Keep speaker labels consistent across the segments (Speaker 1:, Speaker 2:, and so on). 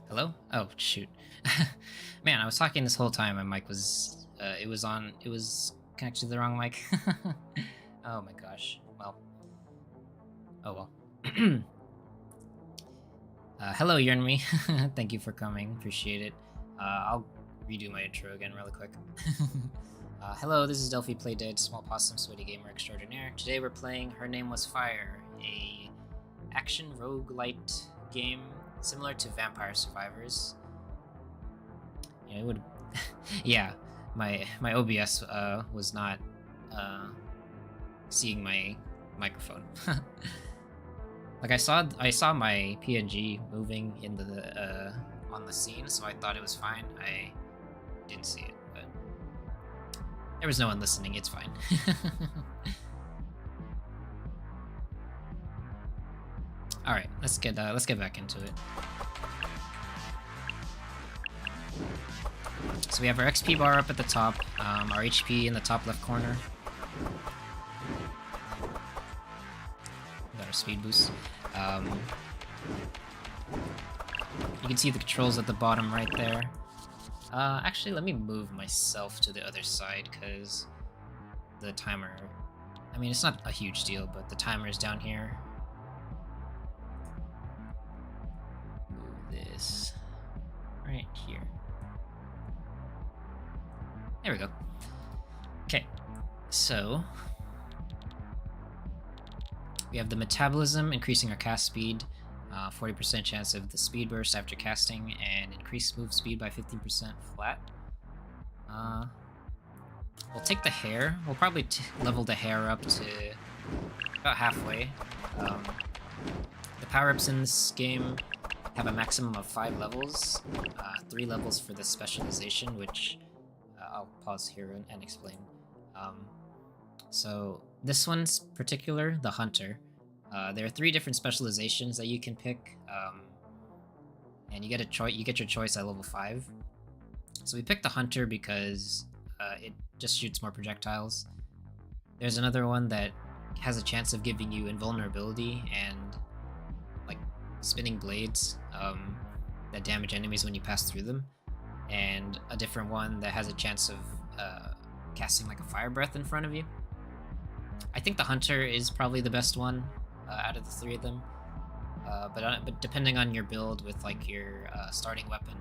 Speaker 1: Hello? Oh, shoot. Man, I was talking this whole time. My mic was, it was connected to the wrong mic. Oh my gosh. Well. Oh well. Hello, Yearnme. Thank you for coming. Appreciate it. I'll redo my intro again really quick. Hello, this is Delphi Playdead, small possum sweaty gamer extraordinaire. Today we're playing Her Name Was Fire, a action roguelite game similar to Vampire Survivors. Yeah, it would. Yeah, my OBS was not seeing my microphone. Like I saw my PNG moving in the on the scene, so I thought it was fine. I didn't see it, but there was no one listening. It's fine. All right, let's get back into it. So we have our XP bar up at the top, our HP in the top left corner. Got our speed boost. You can see the controls at the bottom right there. Actually, let me move myself to the other side, because the timer... I mean, it's not a huge deal, but the timer is down here. Move this right here. There we go. Okay, so... we have the metabolism, increasing our cast speed, 40% chance of the speed burst after casting, and increase move speed by 15% flat. We'll take the hair. We'll probably level the hair up to about halfway. The power-ups in this game have a maximum of 5 levels, 3 levels for the specialization, which I'll pause here and explain. So this one's particular, the Hunter. There are 3 different specializations that you can pick, and you get your choice at level 5. So we picked the Hunter because it just shoots more projectiles. There's another one that has a chance of giving you invulnerability and like spinning blades that damage enemies when you pass through them, and a different one that has a chance of casting like a fire breath in front of you. I think the Hunter is probably the best one out of the 3 of them, but depending on your build with like your starting weapon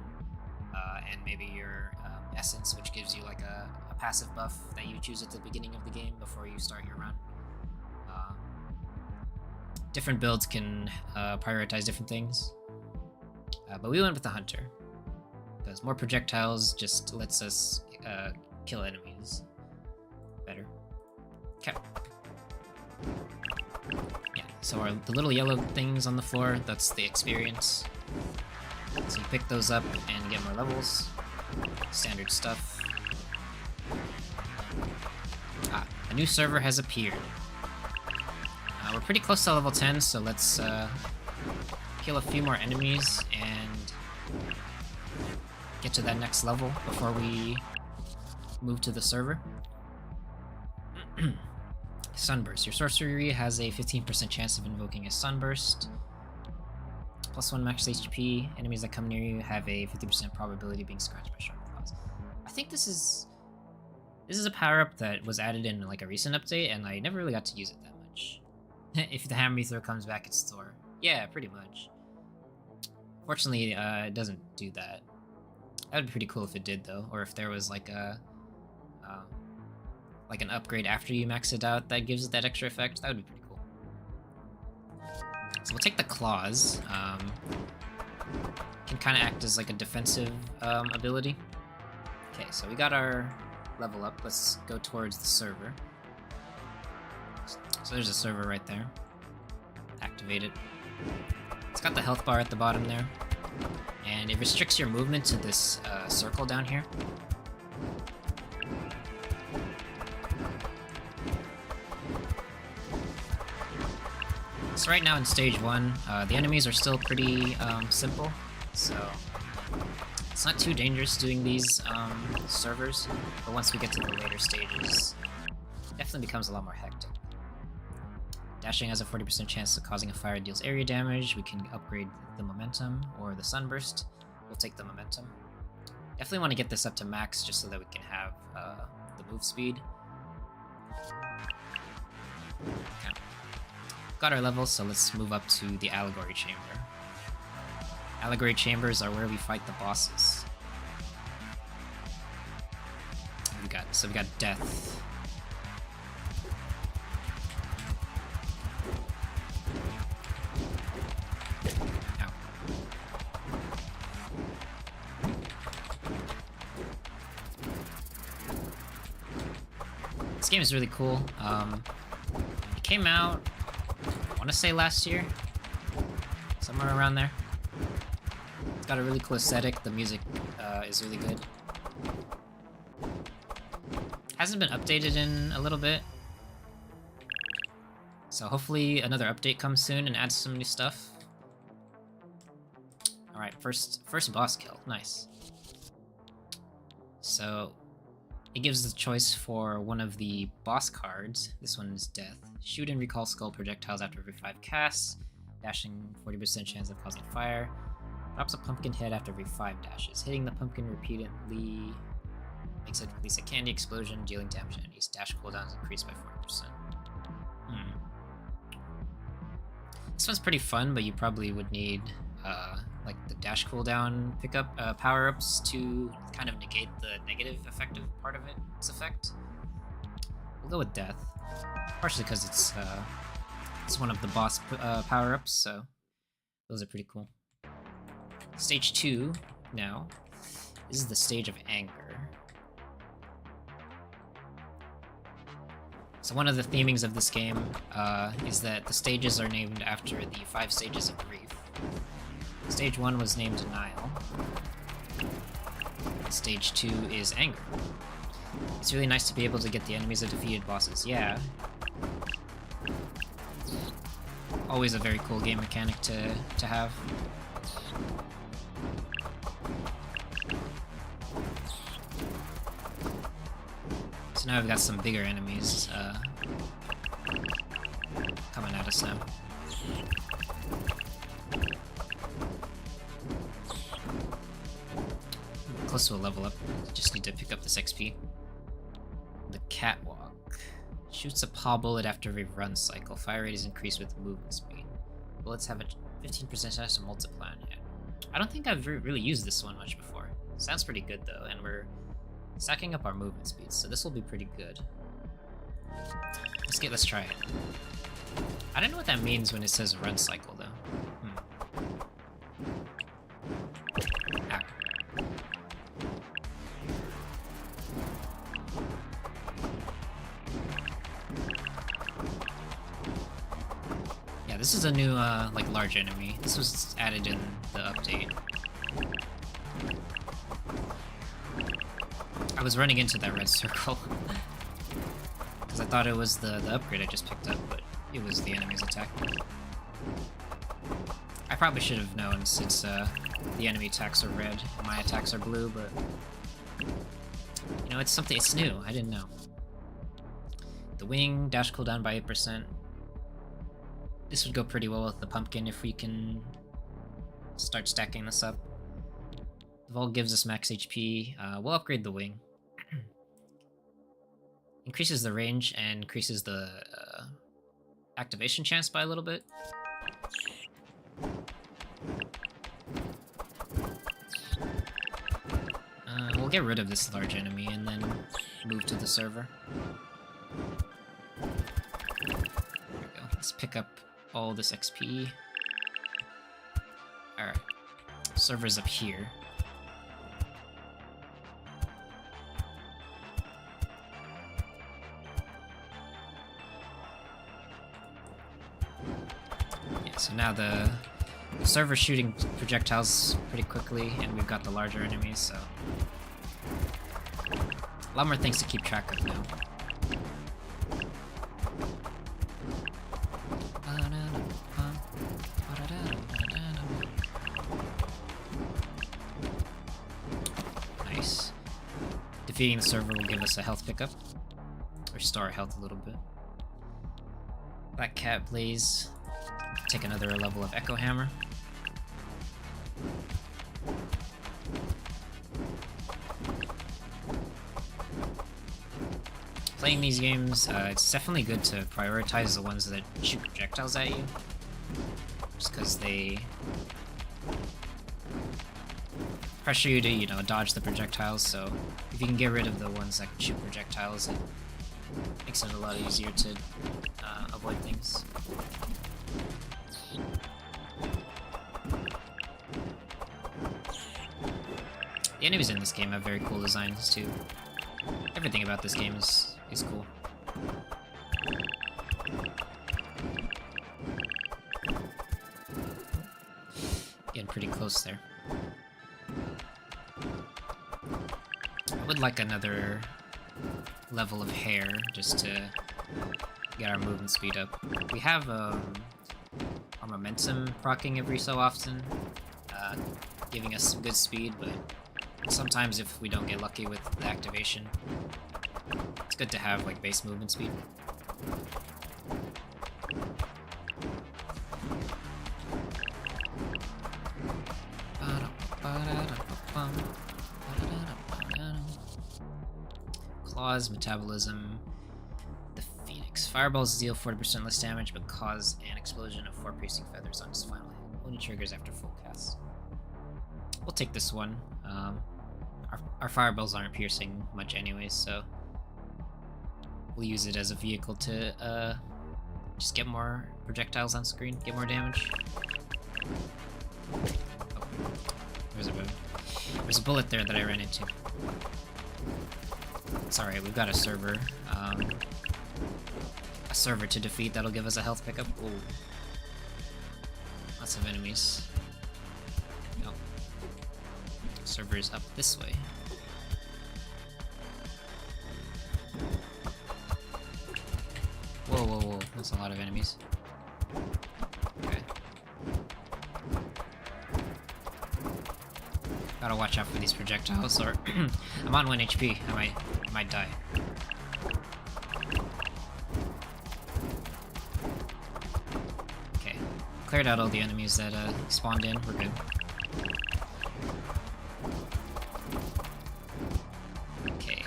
Speaker 1: and maybe your essence, which gives you like a passive buff that you choose at the beginning of the game before you start your run. Different builds can prioritize different things, but we went with the Hunter because more projectiles just lets us kill enemies better. Okay. Yeah, so the little yellow things on the floor, that's the experience. So you pick those up and get more levels. Standard stuff. A new server has appeared. We're pretty close to level 10, so let's kill a few more enemies and get to that next level before we move to the server. Sunburst. Your sorcery has a 15% chance of invoking a sunburst. +1 max HP. Enemies that come near you have a 50% probability of being scratched by sharp claws. I think this is a power-up that was added in like a recent update, and I never really got to use it that much. If the hammer throw comes back, it's Thor. Yeah, pretty much. Fortunately, it doesn't do that. That would be pretty cool if it did, though, or if there was like a like an upgrade after you max it out that gives it that extra effect. That would be pretty cool. So we'll take the claws. Can kind of act as like a defensive ability. Okay, so we got our level up. Let's go towards the server. So there's a server right there. Activate it. It's got the health bar at the bottom there, and it restricts your movement to this circle down here. So right now in stage 1, the enemies are still pretty simple, so it's not too dangerous doing these servers, but once we get to the later stages, it definitely becomes a lot more hectic. Dashing has a 40% chance of causing a fire deals area damage. We can upgrade the momentum or the sunburst. We'll take the momentum. Definitely want to get this up to max just so that we can have the move speed. Okay. Got our levels, so let's move up to the allegory chamber. Allegory chambers are where we fight the bosses. We got death. Ow. This game is really cool. It came out, I want to say last year. Somewhere around there. It's got a really cool aesthetic. The music is really good. Hasn't been updated in a little bit. So hopefully another update comes soon and adds some new stuff. Alright, first boss kill. Nice. So it gives the choice for one of the boss cards. This one is Death. Shoot and recall skull projectiles after every 5 casts. Dashing 40% chance of causing fire. Drops a pumpkin head after every 5 dashes. Hitting the pumpkin repeatedly makes it release a candy explosion, dealing damage to enemies. Dash cooldowns increased by 40%. This one's pretty fun, but you probably would need like the dash cooldown pickup power-ups to kind of negate the negative effective part of its effect. We'll go with Death, partially because it's one of the boss power-ups, so those are pretty cool. Stage 2 now. This is the stage of anger. So one of the themings of this game is that the stages are named after the 5 stages of grief. Stage 1 was named Denial. Stage 2 is Anger. It's really nice to be able to get the enemies of defeated bosses. Yeah. Always a very cool game mechanic to have. So now we've got some bigger enemies coming at us now. Close to a level up. Just need to pick up this XP. The Catwalk. Shoots a paw bullet after every run cycle. Fire rate is increased with movement speed. Bullets have a 15% chance to multiply on hit. I don't think I've really used this one much before. Sounds pretty good though, and we're stacking up our movement speed, so this will be pretty good. Let's try it. I don't know what that means when it says run cycle though. Ah. Yeah, this is a new like large enemy. This was added in the update. I was running into that red circle because I thought it was the upgrade I just picked up, but it was the enemy's attack. I probably should have known since the enemy attacks are red and my attacks are blue, but you know, it's new. I didn't know. The wing, dash cooldown by 8%. This would go pretty well with the pumpkin if we can start stacking this up. The Vault gives us max HP. We'll upgrade the wing. Increases the range and increases the activation chance by a little bit. We'll get rid of this large enemy and then move to the server. There we go. Let's pick up all this XP. Alright. Server's up here. So now the server's shooting projectiles pretty quickly, and we've got the larger enemies, so a lot more things to keep track of now. Nice. Defeating the server will give us a health pickup. Restore our health a little bit. Black Cat Blaze. Take another level of Echo Hammer. Playing these games, it's definitely good to prioritize the ones that shoot projectiles at you. Just because they pressure you to, you know, dodge the projectiles, so if you can get rid of the ones that can shoot projectiles, it makes it a lot easier to avoid things. The enemies in this game have very cool designs too. Everything about this game is cool. Getting pretty close there. I would like another level of hair just to get our movement speed up. We have our momentum proccing every so often, giving us some good speed, but sometimes if we don't get lucky with the activation, it's good to have like base movement speed. Claws, metabolism, the Phoenix. Fireballs deal 40% less damage, but cause an explosion of 4 piercing feathers on its final hit. Only triggers after full cast. We'll take this one. Our fireballs aren't piercing much anyways, so we'll use it as a vehicle to just get more projectiles on screen, get more damage. Oh, there's a bullet there that I ran into. It's alright, we've got a server to defeat that'll give us a health pickup. Ooh. Lots of enemies. Oh. Server is up this way. Whoa, whoa, whoa. That's a lot of enemies. Okay. Gotta watch out for these projectiles, or I'm on 1 HP. I might die. Okay. Cleared out all the enemies that spawned in. We're good. Okay.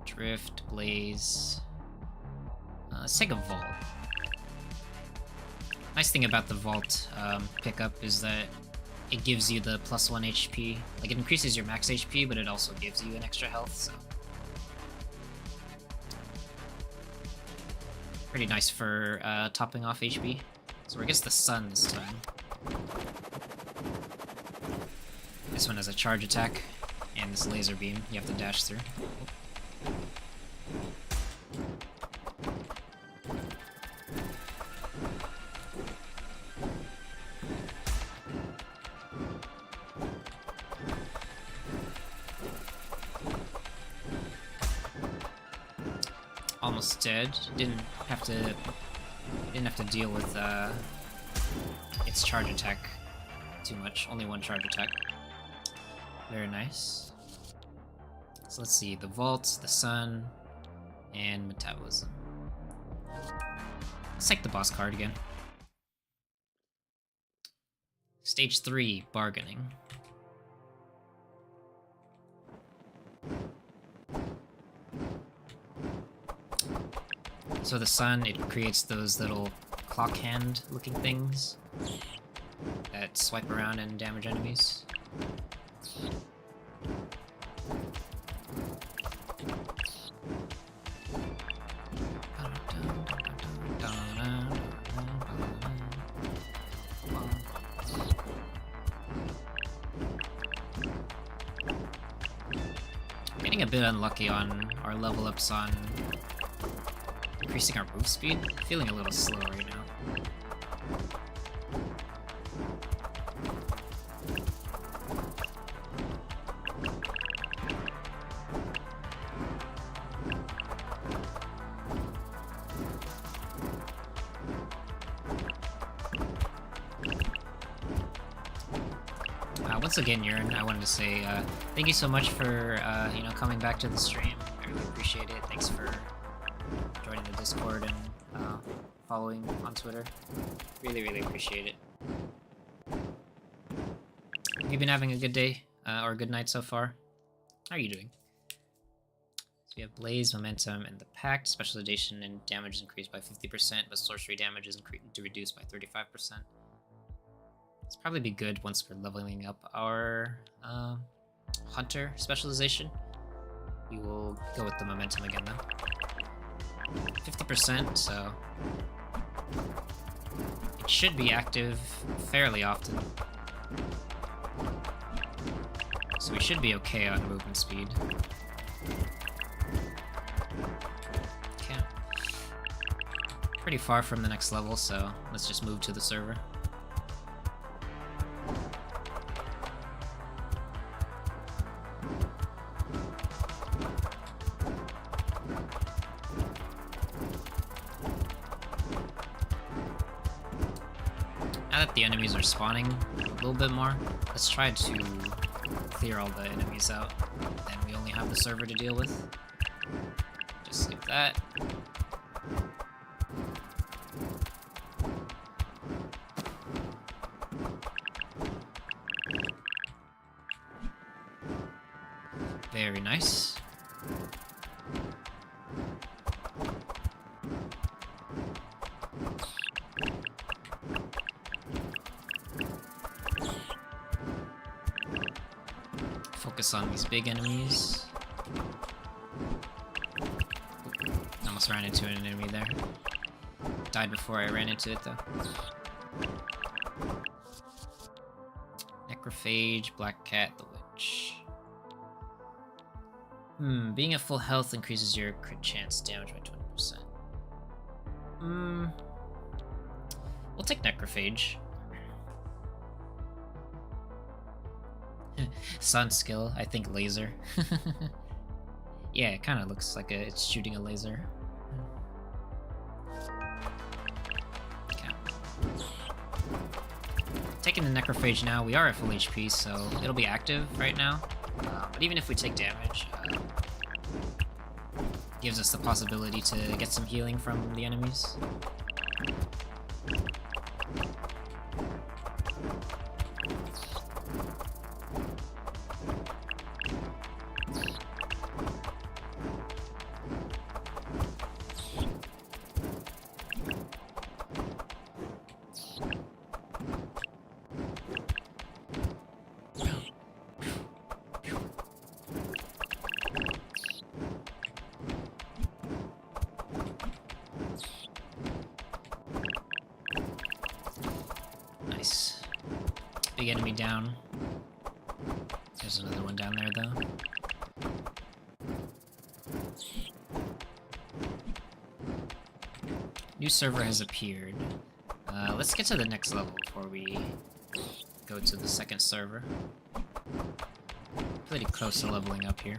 Speaker 1: Drift, Blaze. Let's take a Vault. Nice thing about the Vault pickup is that it gives you the +1 HP. Like, it increases your max HP, but it also gives you an extra health, so... pretty nice for topping off HP. So we're against the sun this time. This one has a charge attack, and this laser beam you have to dash through. Almost dead. Didn't have to deal with its charge attack too much. Only one charge attack. Very nice. So let's see, the Vault, the Sun, and Metabolism. Let's take the boss card again. Stage 3, Bargaining. So the Sun, it creates those little clock hand looking things that swipe around and damage enemies. Getting a bit unlucky on our level ups on increasing our move speed. Feeling a little slow right now. Once again, Urine, I wanted to say thank you so much for coming back to the stream. I really appreciate it. Thanks for joining the Discord and following on Twitter. Really, really appreciate it. Have you been having a good day or a good night so far? How are you doing? So we have Blaze, Momentum, and the Pact. Special Edition and damage is increased by 50%, but sorcery damage is reduced by 35%. It's probably be good once we're leveling up our Hunter specialization. We will go with the Momentum again though. 50%, so it should be active fairly often. So we should be okay on movement speed. Okay. pretty far from the next level, so let's just move to the server. Now that the enemies are spawning a little bit more, let's try to clear all the enemies out. Then we only have the server to deal with. Just like that. Very nice. Focus on these big enemies. Almost ran into an enemy there. Died before I ran into it though. Necrophage, Black Cat, the Witch. Being at full health increases your crit chance damage by 20%. We'll take Necrophage. Sun skill, I think laser. Yeah, it kind of looks like it's shooting a laser. Okay. Taking the Necrophage now, we are at full HP, so it'll be active right now. But even if we take damage, gives us the possibility to get some healing from the enemies. Nice. Big enemy down. There's another one down there, though. New server has appeared. Let's get to the next level before we go to the second server. Pretty close to leveling up here.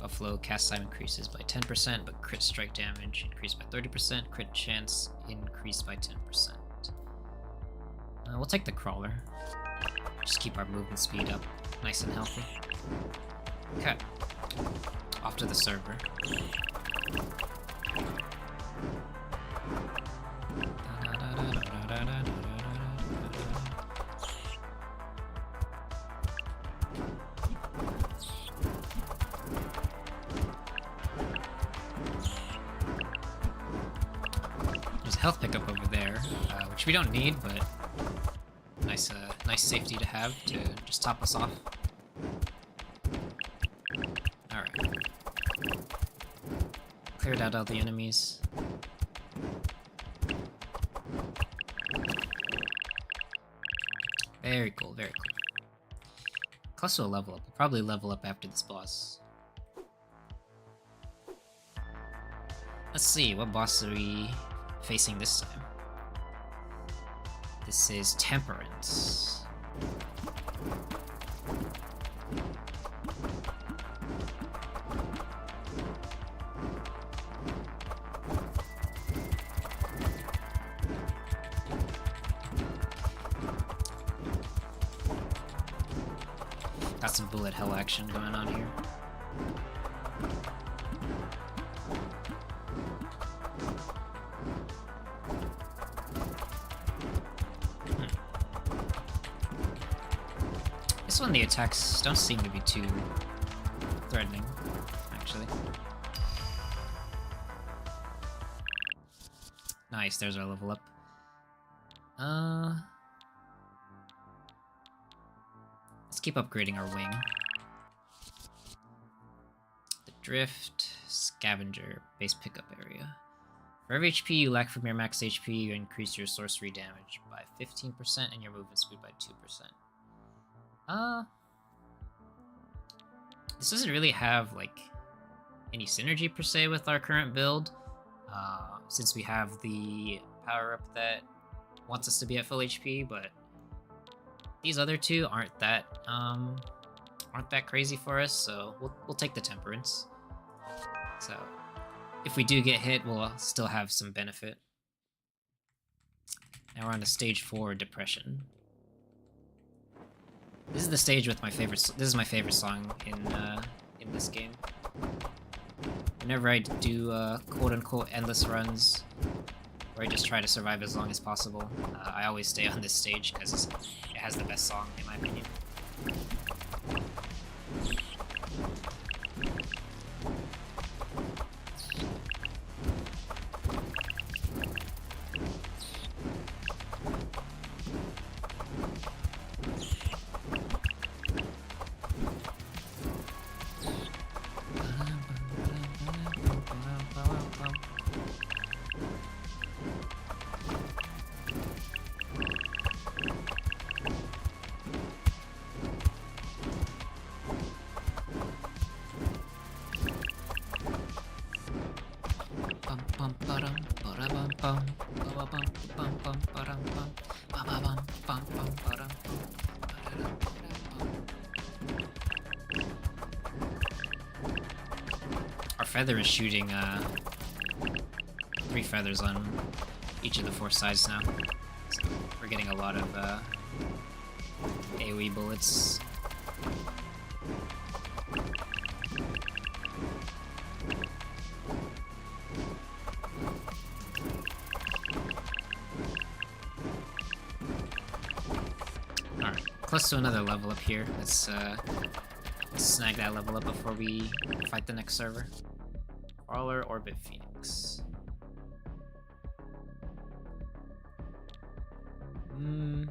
Speaker 1: Buffalo cast time increases by 10%, but crit strike damage increased by 30%, crit chance increased by 10%. We'll take the crawler. Just keep our movement speed up, nice and healthy. Okay, off to the server. There's a health pickup over there, which we don't need, but nice safety to have to just top us off. Alright. Cleared out all the enemies. Very cool, very cool. Close to a level up. We'll probably level up after this boss. Let's see, what boss are we facing this time? This is Temperance. Got some bullet hell action going on here. This one, the attacks don't seem to be too threatening, actually. Nice, there's our level up. Let's keep upgrading our wing. The drift, scavenger, base pickup area. For every HP you lack from your max HP, you increase your sorcery damage by 15% and your movement speed by 2%. This doesn't really have like any synergy per se with our current build, since we have the power up that wants us to be at full HP, but these other two aren't that crazy for us, so we'll take the Temperance. So if we do get hit, we'll still have some benefit. Now we're on to stage 4, Depression. This is the stage with my favorite. This is my favorite song in this game. Whenever I do quote-unquote endless runs, where I just try to survive as long as possible, I always stay on this stage because it has the best song, in my opinion. Our feather is shooting 3 feathers on each of the 4 sides now. So we're getting a lot of AoE bullets. Close to another level up here. Let's snag that level up before we fight the next server. Crawler, Orbit, Phoenix. I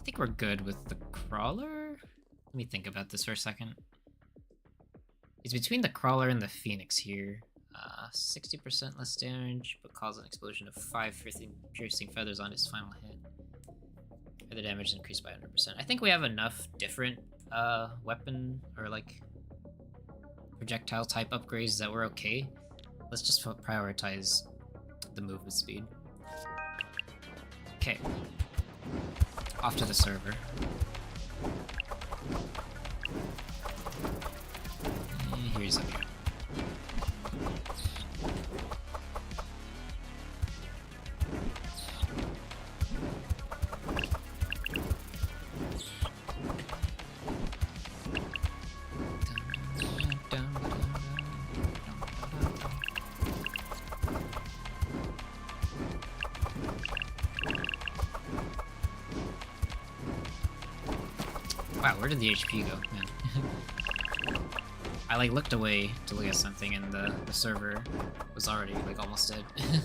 Speaker 1: think we're good with the Crawler. Let me think about this for a second. It's between the Crawler and the Phoenix here. 60% less damage, but cause an explosion of 5 piercing feathers on his final hit. The damage increased by 100%. I think we have enough different weapon or like projectile type upgrades that we're okay. Let's just prioritize the movement speed. Okay. Off to the server. Here's up here. Wow, where did the HP go? Man. I like looked away to look at something and the server was already like almost dead. Yeah.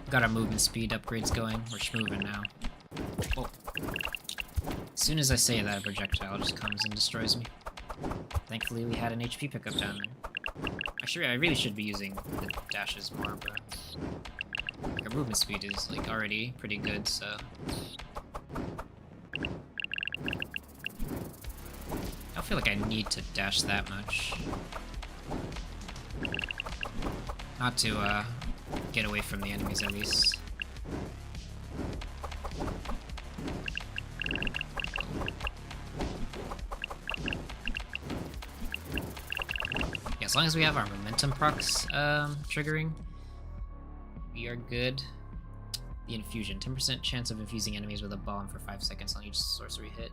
Speaker 1: Got our movement speed upgrades going. We're schmoving now. Oh. As soon as I say that, a projectile just comes and destroys me. Thankfully, we had an HP pickup down there. I really should be using the dashes more, but our movement speed is like already pretty good, so I don't feel like I need to dash that much. Not to get away from the enemies, at least. As long as we have our momentum procs triggering, we are good. The infusion, 10% chance of infusing enemies with a bomb for 5 seconds on each sorcery hit.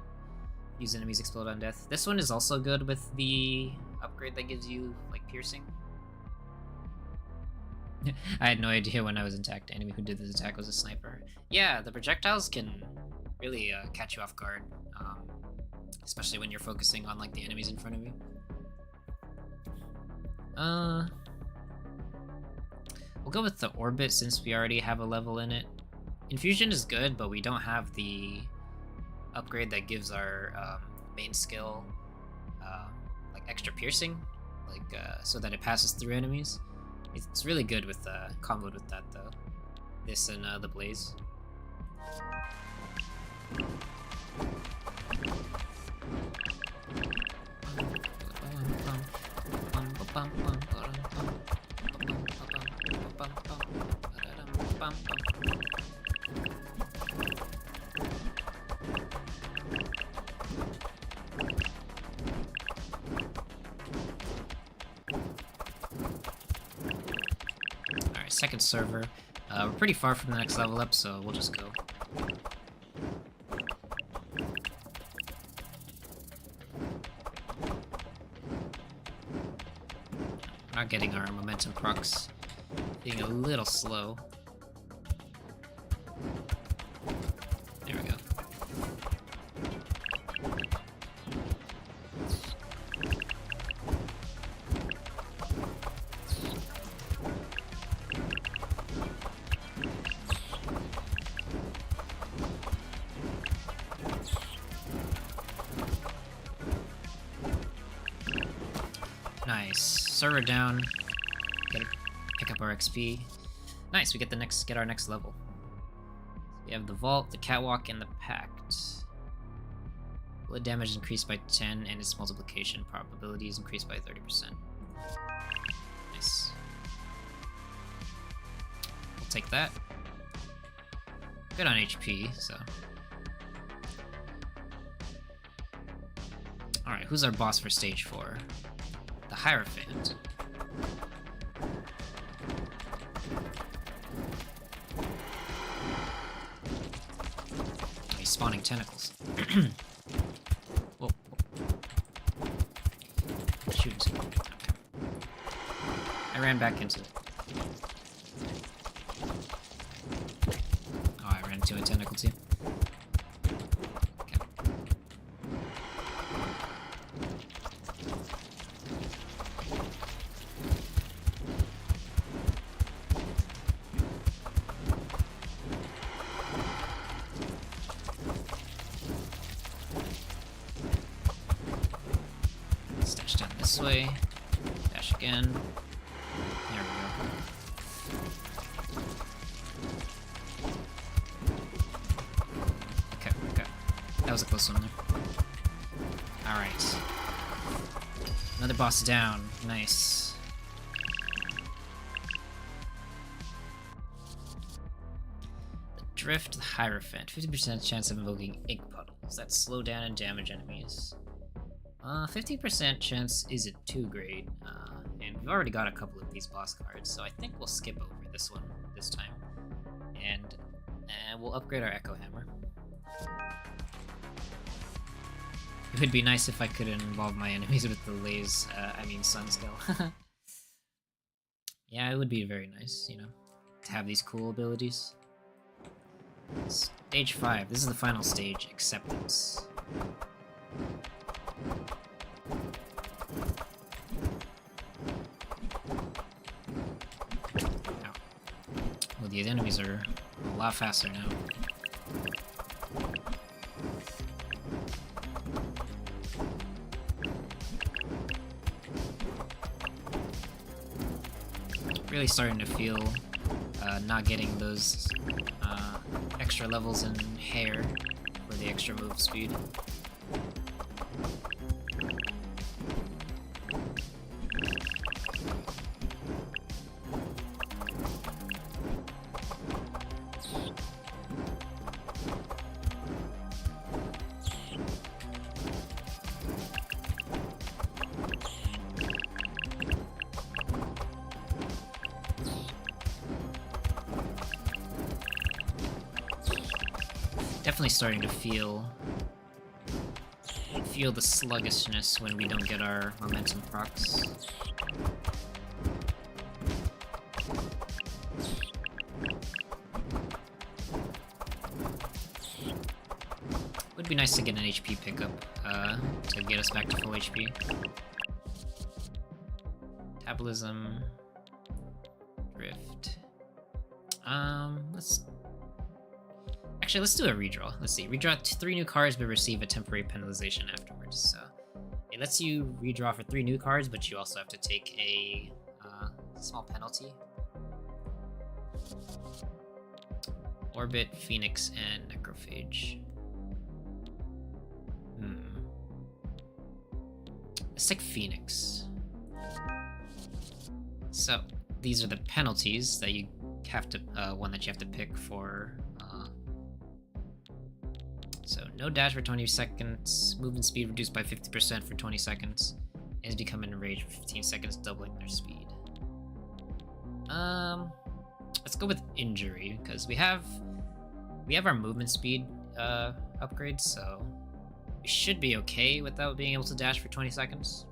Speaker 1: Use enemies explode on death. This one is also good with the upgrade that gives you like piercing. I had no idea when I was attacked. The enemy who did this attack was a sniper. Yeah, the projectiles can really catch you off guard, especially when you're focusing on like the enemies in front of you. We'll go with the orbit since we already have a level in it. Infusion is good, but we don't have the upgrade that gives our main skill like extra piercing, like so that it passes through enemies. It's really good with comboed with that though. This and the blaze. Alright, second server. We're pretty far from the next level up, so we'll just go. Not getting our momentum procs. Being a little slow. There we go. Nice. Server down. Pick up our XP. Nice, we get our next level. We have the vault, the catwalk, and the pact. Bullet damage increased by 10 and its multiplication probability is increased by 30%. Nice. We'll take that. Good on HP, so. Alright, who's our boss for stage 4? The Hierophant. He's spawning tentacles. Whoa, whoa. Shooting some. Okay. I ran back into it. Oh, I ran into a tentacle too. Okay. Dash down this way. Dash again. There we go. Okay, okay. That was a close one there. Alright. Another boss down. Nice. The Drift Hierophant. 50% chance of invoking ink puddles that slow down and damage enemies. 50% chance isn't too great, and we've already got a couple of these boss cards, so I think we'll skip over this one this time, and we'll upgrade our Echo Hammer. It would be nice if I could involve my enemies with the sun skill. Yeah, it would be very nice, you know, to have these cool abilities. Stage 5, this is the final stage, Acceptance. Well, these enemies are a lot faster now. Really starting to feel not getting those extra levels in hair for the extra move speed. Definitely starting to feel the sluggishness when we don't get our momentum procs. Would be nice to get an HP pickup to get us back to full HP. Metabolism. Drift. Let's do a redraw. Let's see. Redraw 3 new cards, but receive a temporary penalization afterwards. So it lets you redraw for 3 new cards, but you also have to take a small penalty. Orbit, Phoenix, and Necrophage. Let's take Phoenix. So these are the penalties that you have to one that you have to pick for. So no dash for 20 seconds, movement speed reduced by 50% for 20 seconds, and become enraged for 15 seconds, doubling their speed. Let's go with injury because we have our movement speed upgrade, so we should be okay without being able to dash for 20 seconds.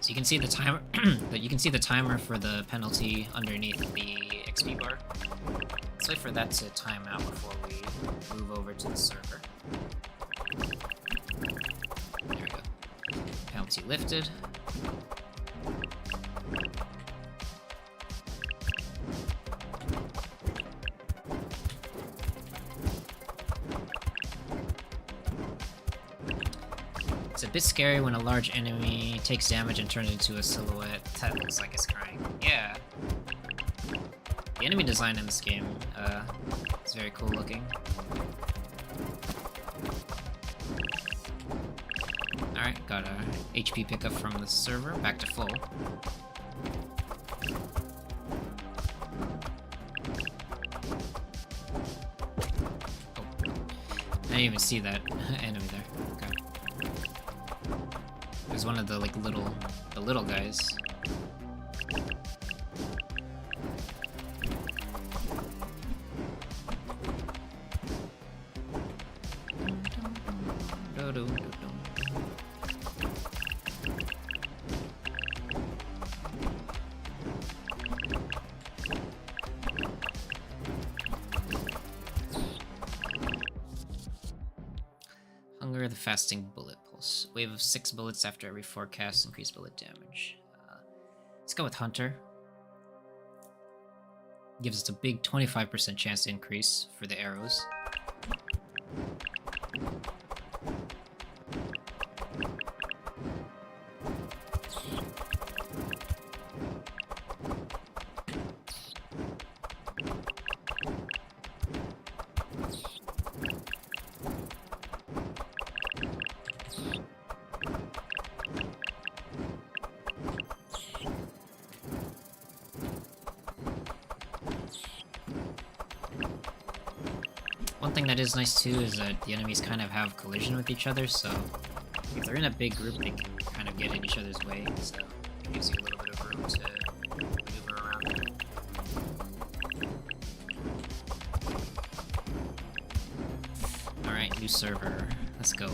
Speaker 1: So you can see the timer, but you can see the timer for the penalty underneath the XP bar. Let's wait for that to time out before we move over to the server. There we go. Penalty lifted. It's a bit scary when a large enemy takes damage and turns into a silhouette that looks like it's crying. Yeah. The enemy design in this game is very cool looking. Alright, got a HP pickup from the server, back to full. Oh. I didn't even see that enemy there. Okay. There's one of the little guys. Hunger the Fasting Bullet Pulse. Wave of 6 bullets after every 4 casts, increase bullet damage. Let's go with Hunter. Gives us a big 25% chance increase for the arrows. One thing that is nice too is that the enemies kind of have collision with each other, so if they're in a big group they can kind of get in each other's way, so it gives you a little bit of room to maneuver around. Alright, new server. Let's go.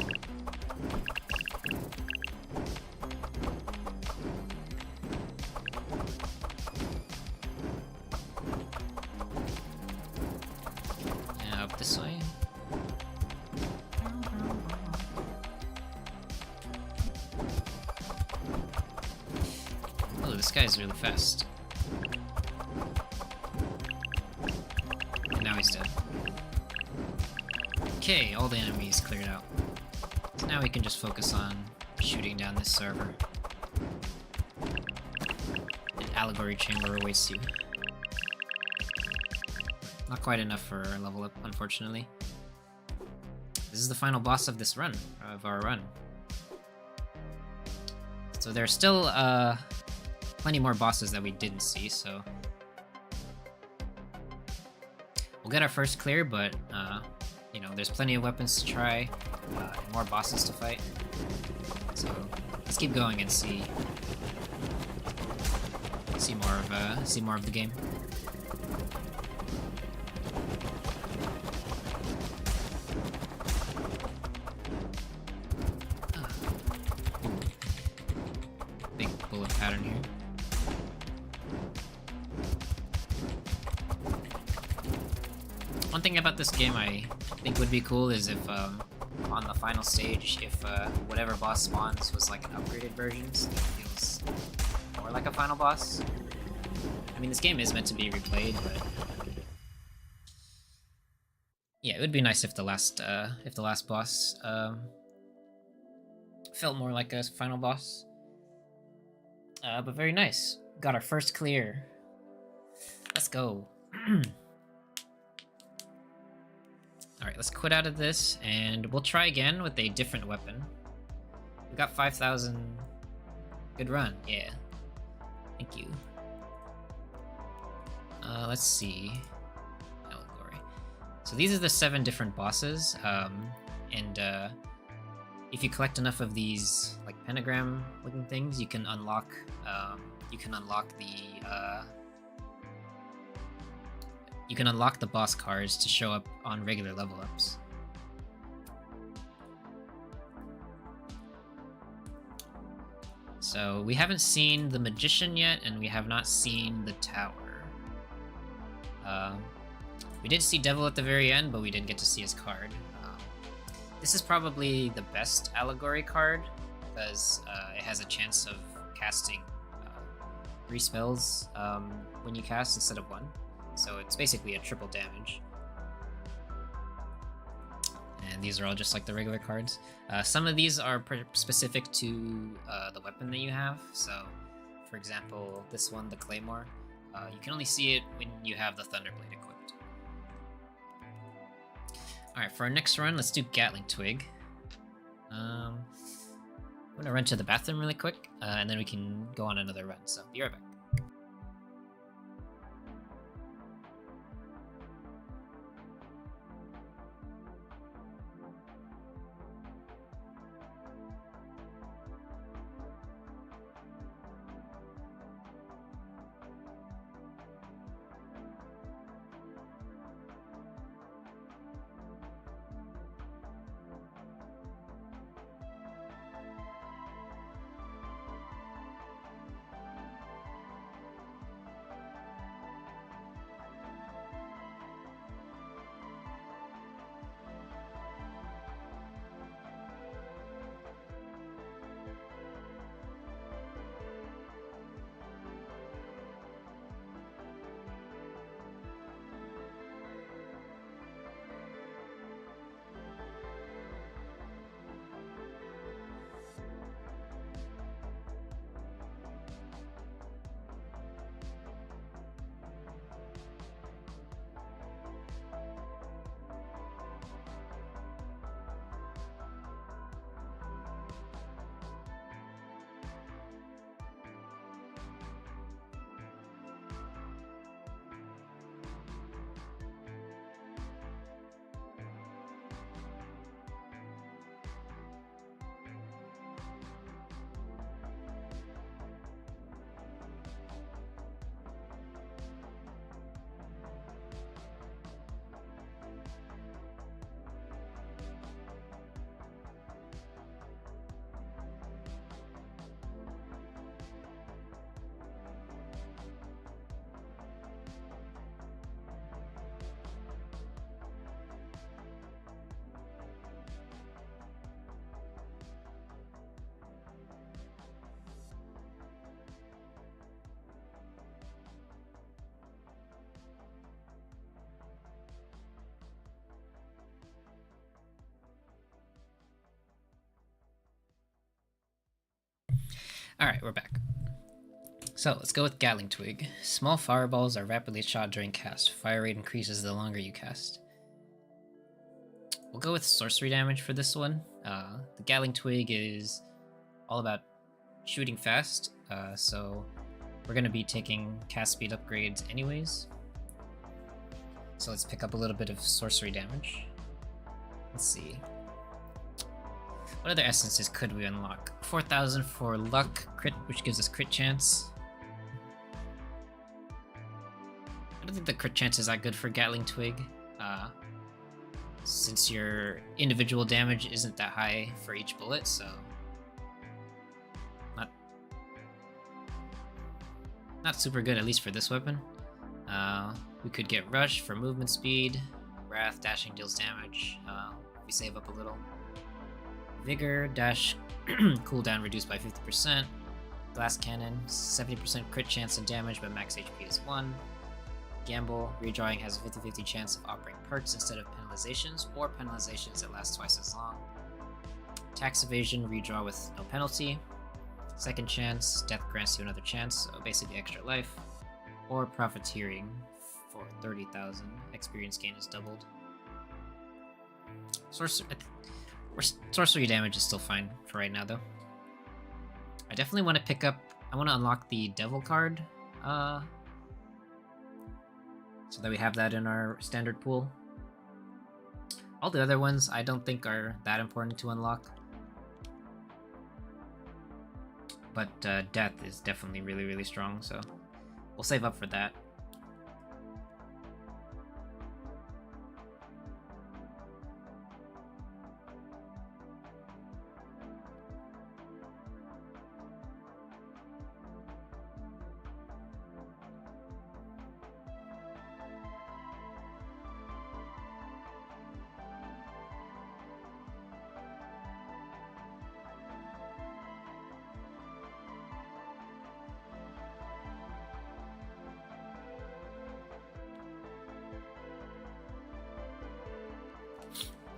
Speaker 1: This way. Oh, this guy's really fast. And now he's dead. Okay, all the enemies cleared out. So now we can just focus on shooting down this server. An allegory chamber awaits you. Not quite enough for a level up, unfortunately. This is the final boss of this run, of our run. So there are still plenty more bosses that we didn't see, so we'll get our first clear, but you know, there's plenty of weapons to try, and more bosses to fight. So let's keep going and see more of the game. Pattern here. One thing about this game I think would be cool is if on the final stage if whatever boss spawns was like an upgraded version, so it feels more like a final boss. I mean, this game is meant to be replayed, but yeah, it would be nice if the last boss felt more like a final boss. But very nice. Got our first clear. Let's go. Alright, let's quit out of this, and we'll try again with a different weapon. We got 5,000. Good run, yeah. Thank you. Let's see. Allegory. So these are the 7 different bosses, and if you collect enough of these like pentagram-looking things, you can unlock the boss cards to show up on regular level ups. So we haven't seen the Magician yet, and we have not seen the Tower. We did see Devil at the very end, but we didn't get to see his card. This is probably the best Allegory card, because it has a chance of casting 3 spells when you cast instead of 1. So it's basically a triple damage. And these are all just like the regular cards. Some of these are specific to the weapon that you have. So, for example, this one, the Claymore, you can only see it when you have the Thunderblade equipped. Alright, for our next run, let's do Gatling Twig. I'm gonna run to the bathroom really quick, and then we can go on another run, so be right back. Alright, we're back. So, let's go with Gatling Twig. Small fireballs are rapidly shot during cast. Fire rate increases the longer you cast. We'll go with sorcery damage for this one. The Gatling Twig is all about shooting fast, so we're going to be taking cast speed upgrades anyways. So let's pick up a little bit of sorcery damage. Let's see. What other essences could we unlock? 4,000 for luck, crit, which gives us crit chance. I don't think the crit chance is that good for Gatling Twig, since your individual damage isn't that high for each bullet, so not super good, at least for this weapon. We could get Rush for movement speed. Wrath, dashing deals damage. We save up a little. Vigor dash cooldown reduced by 50%. Glass Cannon, 70% crit chance and damage, but max HP is 1. Gamble, redrawing has a 50-50 chance of operating perks instead of penalizations, or penalizations that last twice as long. Tax Evasion, redraw with no penalty. Second Chance, death grants you another chance, so basically extra life. Or Profiteering for 30,000, experience gain is doubled. Sorcery damage is still fine for right now, though. I definitely want to pick up... I want to unlock the Devil card, so that we have that in our standard pool. All the other ones I don't think are that important to unlock. But Death is definitely really, really strong, so we'll save up for that.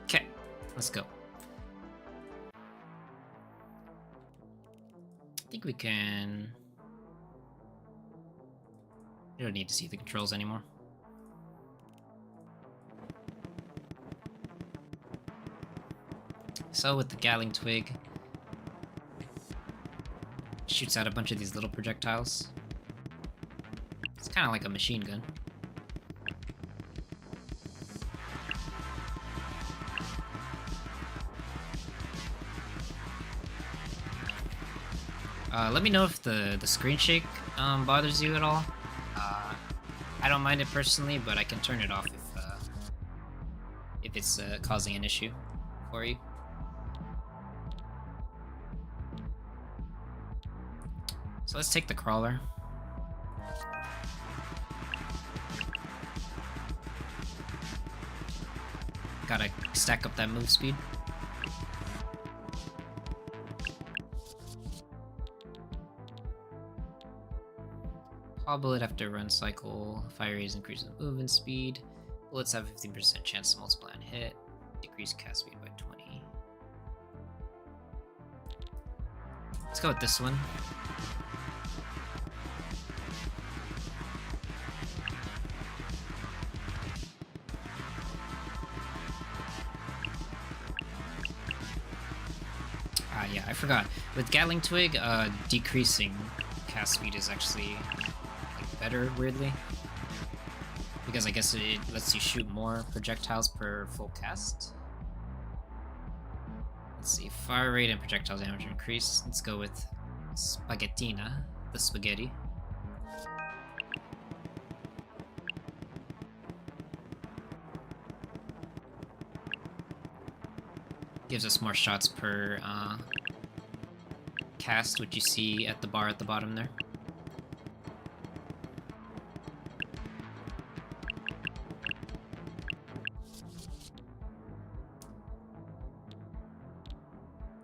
Speaker 1: Okay, let's go. I think we can... You don't need to see the controls anymore. So with the Gatling Twig, shoots out a bunch of these little projectiles. It's kind of like a machine gun. Let me know if the screen shake bothers you at all. I don't mind it personally, but I can turn it off if it's causing an issue for you. So let's take the crawler. Gotta stack up that move speed. Bullet after run cycle, fire raise increases movement speed, bullets have a 15% chance to multiply and hit, decrease cast speed by 20. Let's go with this one. Yeah, I forgot. With Gatling Twig, decreasing cast speed is actually better, weirdly, because I guess it lets you shoot more projectiles per full cast. Let's see, fire rate and projectile damage increase. Let's go with Spaghettina, the spaghetti. Gives us more shots per cast, which you see at the bar at the bottom there.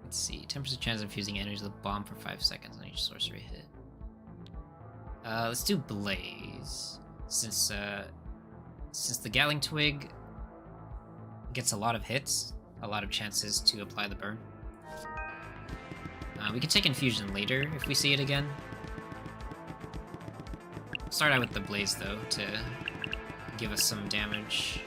Speaker 1: Let's see, 10% chance of infusing energy to the bomb for 5 seconds on each sorcery hit. Let's do Blaze, since the Gatling Twig gets a lot of hits, a lot of chances to apply the burn. We can take Infusion later if we see it again. Start out with the Blaze though to give us some damage.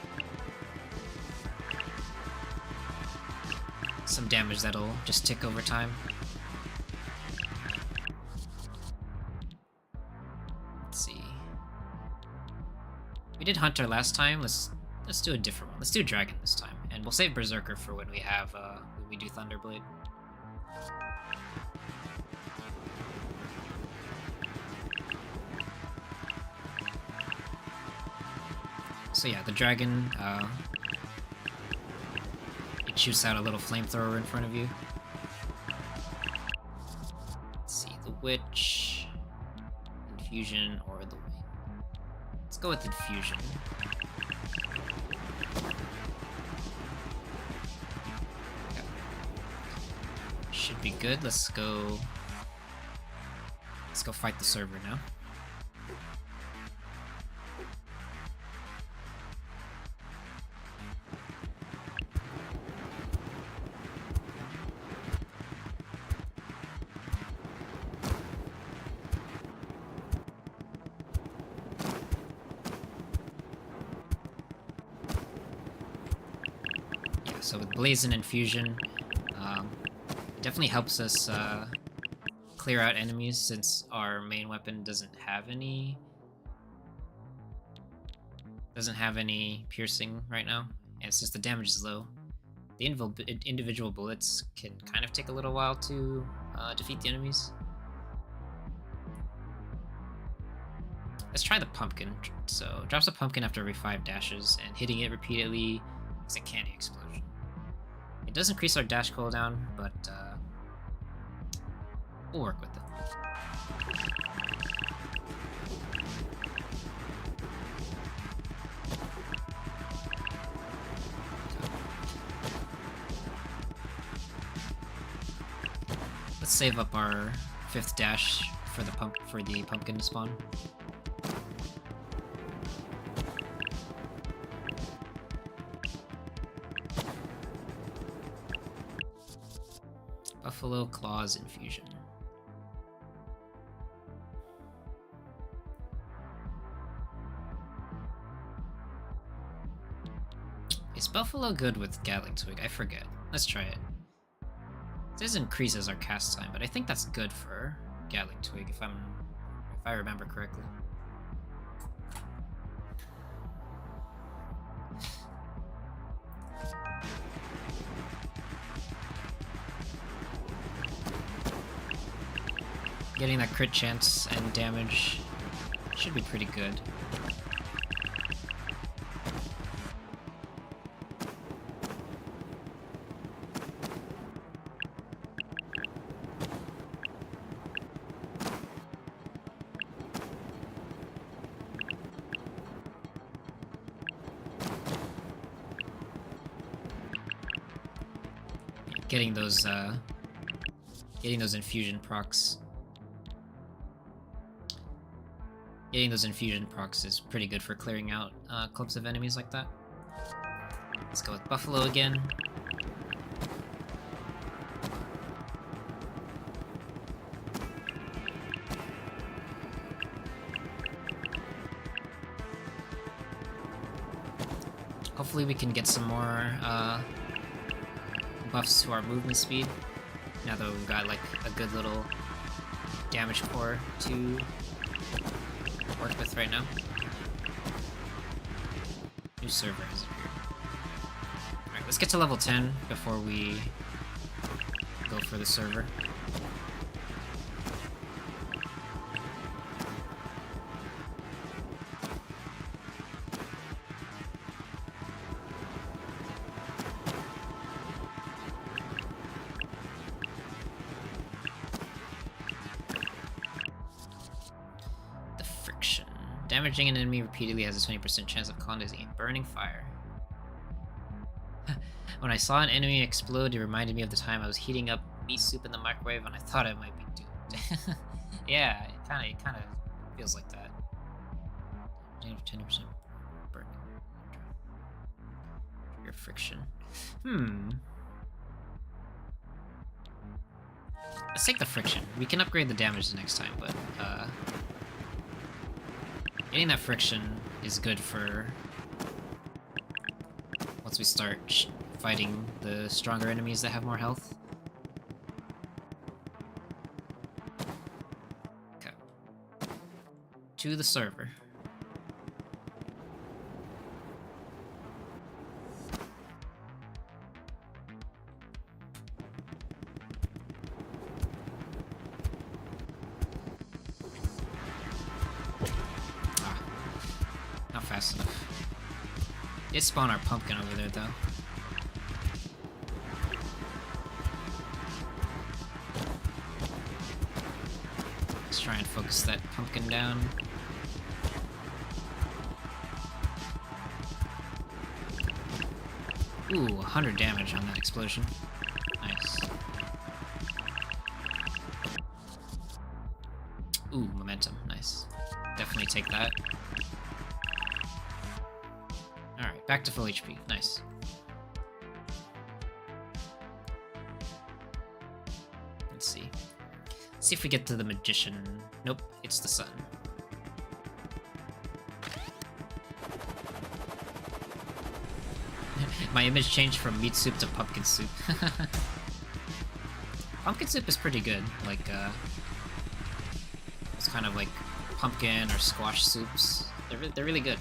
Speaker 1: Some damage that'll just tick over time. Let's see. We did Hunter last time. Let's do a different one. Let's do Dragon this time, and we'll save Berserker for when we have when we do Thunderblade. So yeah, the Dragon. It shoots out a little flamethrower in front of you. Let's see, the Witch, Infusion, or the Wing. Let's go with Infusion. Should be good. Let's go fight the server now. So with Blazing and Fusion, it definitely helps us clear out enemies since our main weapon doesn't have any piercing right now, and since the damage is low, the individual bullets can kind of take a little while to defeat the enemies. Let's try the pumpkin. So drops a pumpkin after every 5 dashes, and hitting it repeatedly is a candy explosion. It does increase our dash cooldown, but we'll work with it. Let's save up our 5th dash for the pumpkin to spawn. Buffalo Claws Infusion. Is Buffalo good with Gatling Twig? I forget. Let's try it. This increases our cast time, but I think that's good for Gatling Twig if I remember correctly. Getting that crit chance and damage should be pretty good. Getting those infusion procs. Getting those infusion procs is pretty good for clearing out clumps of enemies like that. Let's go with Buffalo again. Hopefully we can get some more buffs to our movement speed, now that we've got like a good little damage core to work with right now. New server has appeared. Alright, let's get to level 10 before we go for the server. Damaging an enemy repeatedly has a 20% chance of causing burning fire. When I saw an enemy explode, it reminded me of the time I was heating up meat soup in the microwave and I thought I might be doomed. Yeah, it kind of feels like that. 20% burning. Trigger friction. Let's take the friction. We can upgrade the damage the next time, but getting that friction is good for once we start fighting the stronger enemies that have more health. Okay. To the server. Fast enough. Did spawn our pumpkin over there though. Let's try and focus that pumpkin down. Ooh, 100 damage on that explosion. Nice. take that. Alright, back to full HP. Nice. Let's see. Let's see if we get to the magician. Nope, it's the sun. My image changed from meat soup to pumpkin soup. Pumpkin soup is pretty good. Like, it's kind of like pumpkin or squash soups. They're really good.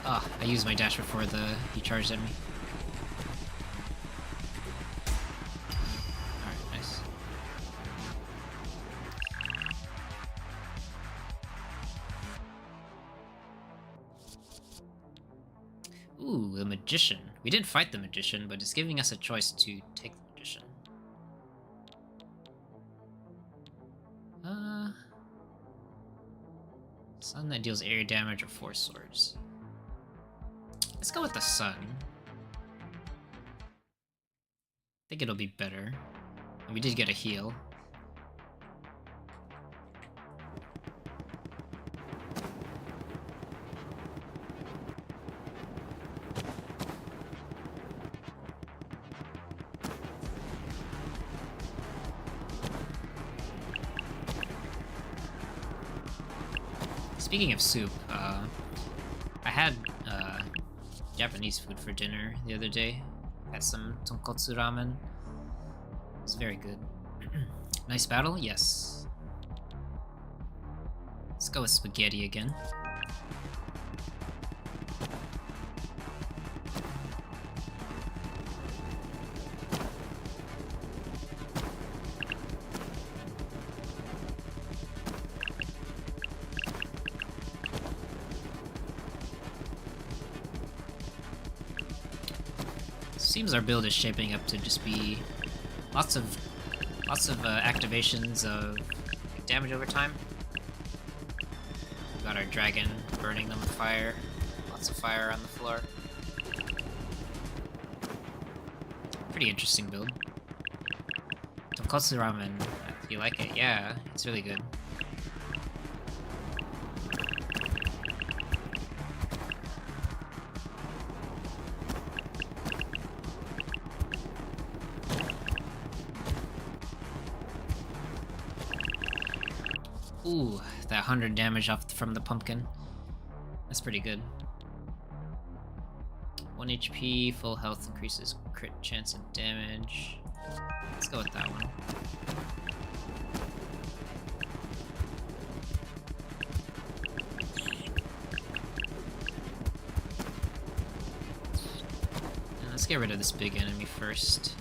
Speaker 1: Ah, I used my dash before he charged at me. Alright, nice. Ooh, the magician. We didn't fight the magician, but it's giving us a choice to take the magician. Sun that deals area damage or 4 swords. Let's go with the sun. I think it'll be better. And we did get a heal. Speaking of soup, I had Japanese food for dinner the other day. Had some tonkotsu ramen. It was very good. Nice battle? Yes. Let's go with spaghetti again. Seems our build is shaping up to just be lots of activations of damage over time. We've got our dragon burning them with fire. Lots of fire on the floor. Pretty interesting build. Tonkotsu ramen. You like it? Yeah, it's really good. Ooh, that 100 damage off from the pumpkin. That's pretty good. 1 HP, full health increases crit chance of damage. Let's go with that one. And let's get rid of this big enemy first.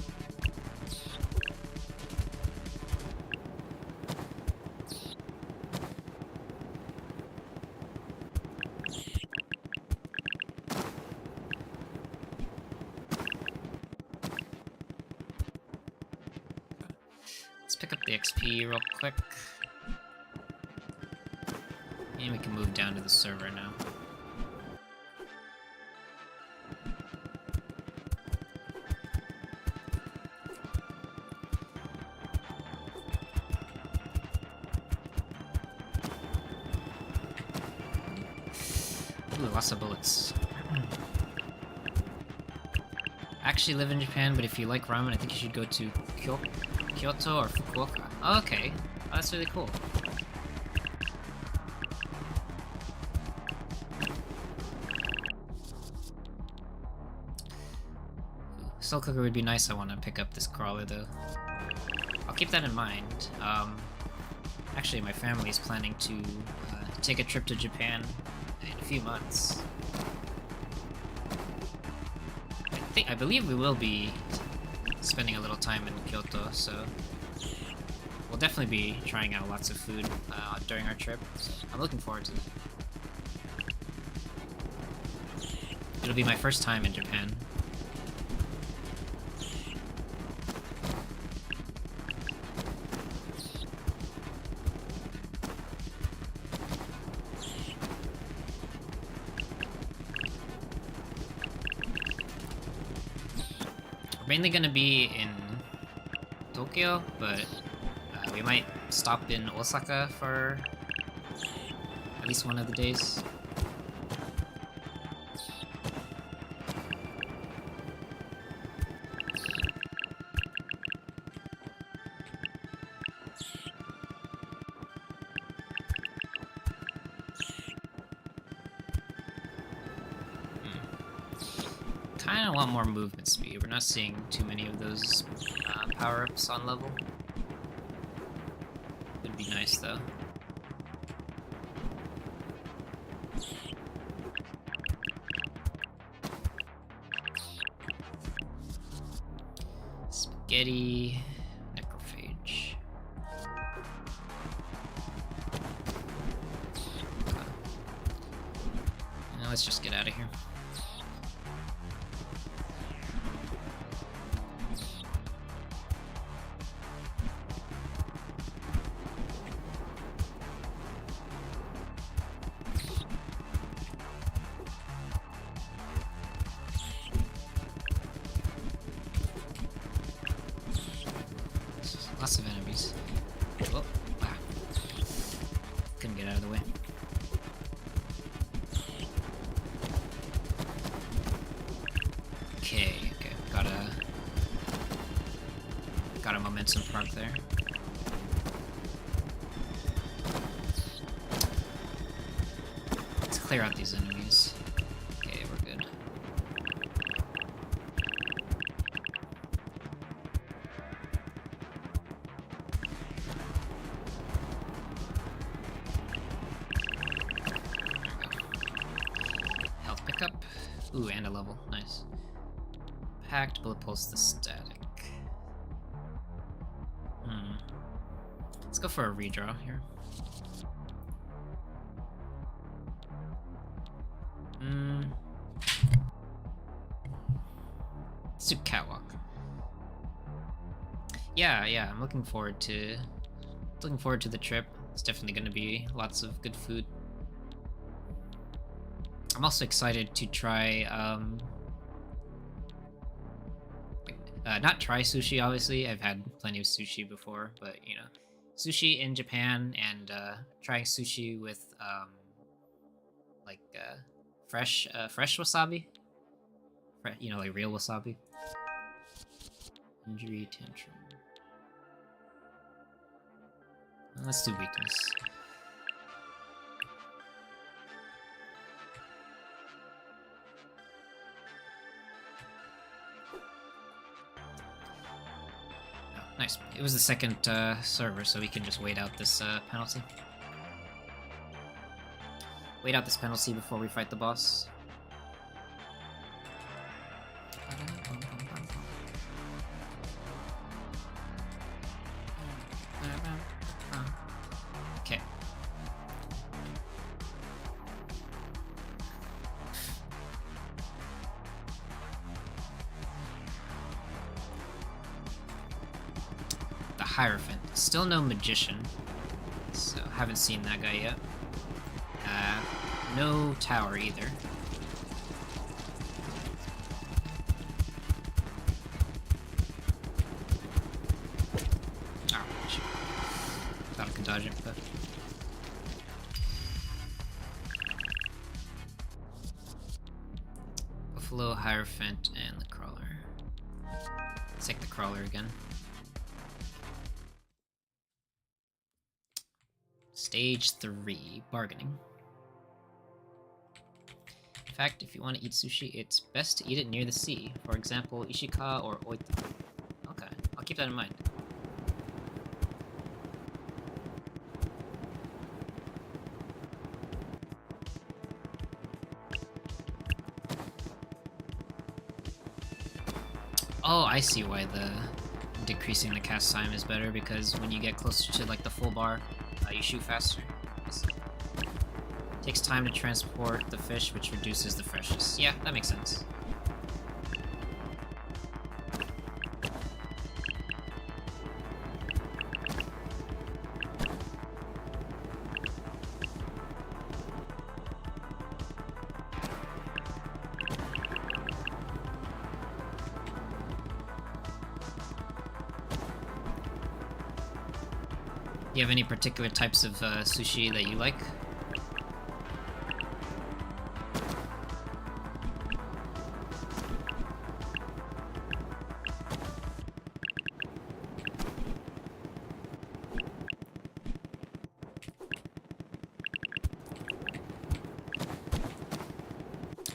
Speaker 1: Pick up the XP real quick. And we can move down to the server now. Ooh, lots of bullets. I actually live in Japan, but if you like ramen, I think you should go to Kyoto or Fukuoka. Oh, okay. Oh, that's really cool. Soul Cooker would be nice. I want to pick up this crawler though. I'll keep that in mind. Actually, my family is planning to take a trip to Japan in a few months. I believe we will be spending a little time in Kyoto, so we'll definitely be trying out lots of food during our trip. So I'm looking forward to it. It'll be my first time in Japan. Mainly gonna be in Tokyo, but we might stop in Osaka for at least one of the days. Kinda want more movement speed. We're not seeing too many of those power-ups on level. Would be nice though. Spaghetti, necrophage. Now let's just get out of here. Lots of enemies. Oh, wow. Couldn't get out of the way. Okay. Got a momentum park there. Let's clear out these enemies. Okay, we're good. Health pickup. Ooh, and a level. Nice. Packed bullet pulse the static. Let's go for a redraw here. Let's do catwalk. Yeah, I'm looking forward to the trip. It's definitely going to be lots of good food. I'm also excited to try not try sushi, obviously. I've had plenty of sushi before, but you know, sushi in Japan and trying sushi with like fresh wasabi, you know, like real wasabi. Injury tantrum. Let's do weakness. Nice. It was the second server, so we can just wait out this penalty. Wait out this penalty before we fight the boss. Okay. Hierophant. Still no magician, so haven't seen that guy yet. No tower either. Oh, shit. Thought I could dodge it, but... Buffalo, Hierophant, and the Crawler. Let's take the Crawler again. Stage 3, bargaining. In fact, if you want to eat sushi, it's best to eat it near the sea. For example, Ishikawa or Oita. Okay, I'll keep that in mind. Oh, I see why the decreasing the cast time is better, because when you get closer to like the full bar, you shoot faster. Takes time to transport the fish, which reduces the freshness. Yeah, that makes sense. you have any particular types of sushi that you like?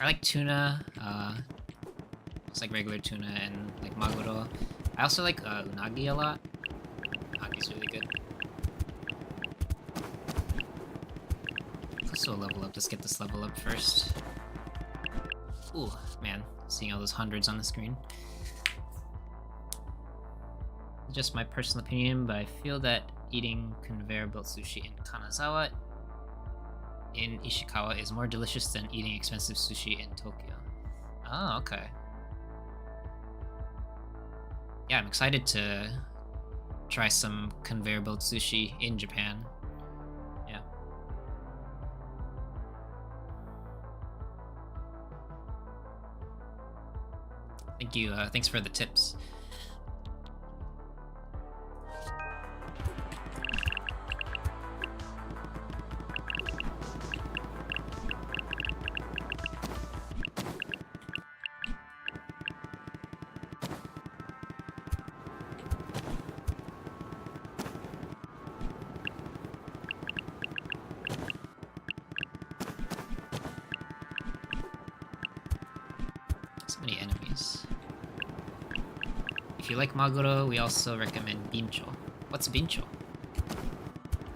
Speaker 1: I like tuna, it's like regular tuna and like maguro. I also like unagi a lot. Unagi's really good. Let's do a level up. Let's get this level up first. Ooh, man, seeing all those hundreds on the screen. Just my personal opinion, but I feel that eating conveyor belt sushi in Kanazawa in Ishikawa is more delicious than eating expensive sushi in Tokyo. Oh, okay. Yeah, I'm excited to try some conveyor belt sushi in Japan. Yeah. Thank you, thanks for the tips. So many enemies. If you like maguro, we also recommend bincho. What's bincho?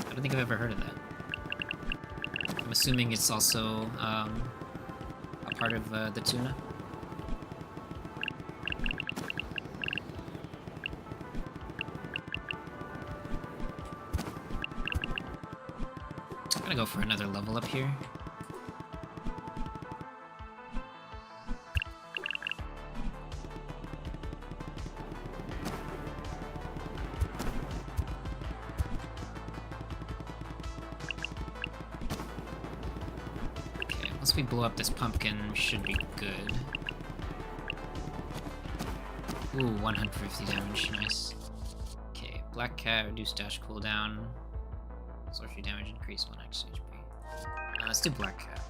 Speaker 1: I don't think I've ever heard of that. I'm assuming it's also a part of the tuna. I'm gonna go for another level up here. Once we blow up this pumpkin, should be good. Ooh, 150 damage, nice. Okay, Black Cat, reduce dash cooldown. Sorcery damage increase 1x HP. Let's do Black Cat.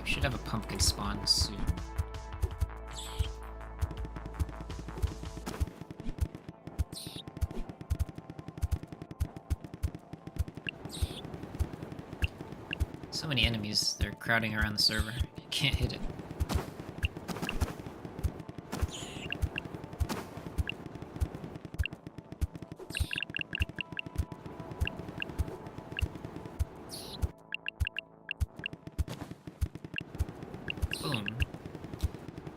Speaker 1: Should have a pumpkin spawn soon. So many enemies, they're crowding around the server. You can't hit it. Boom.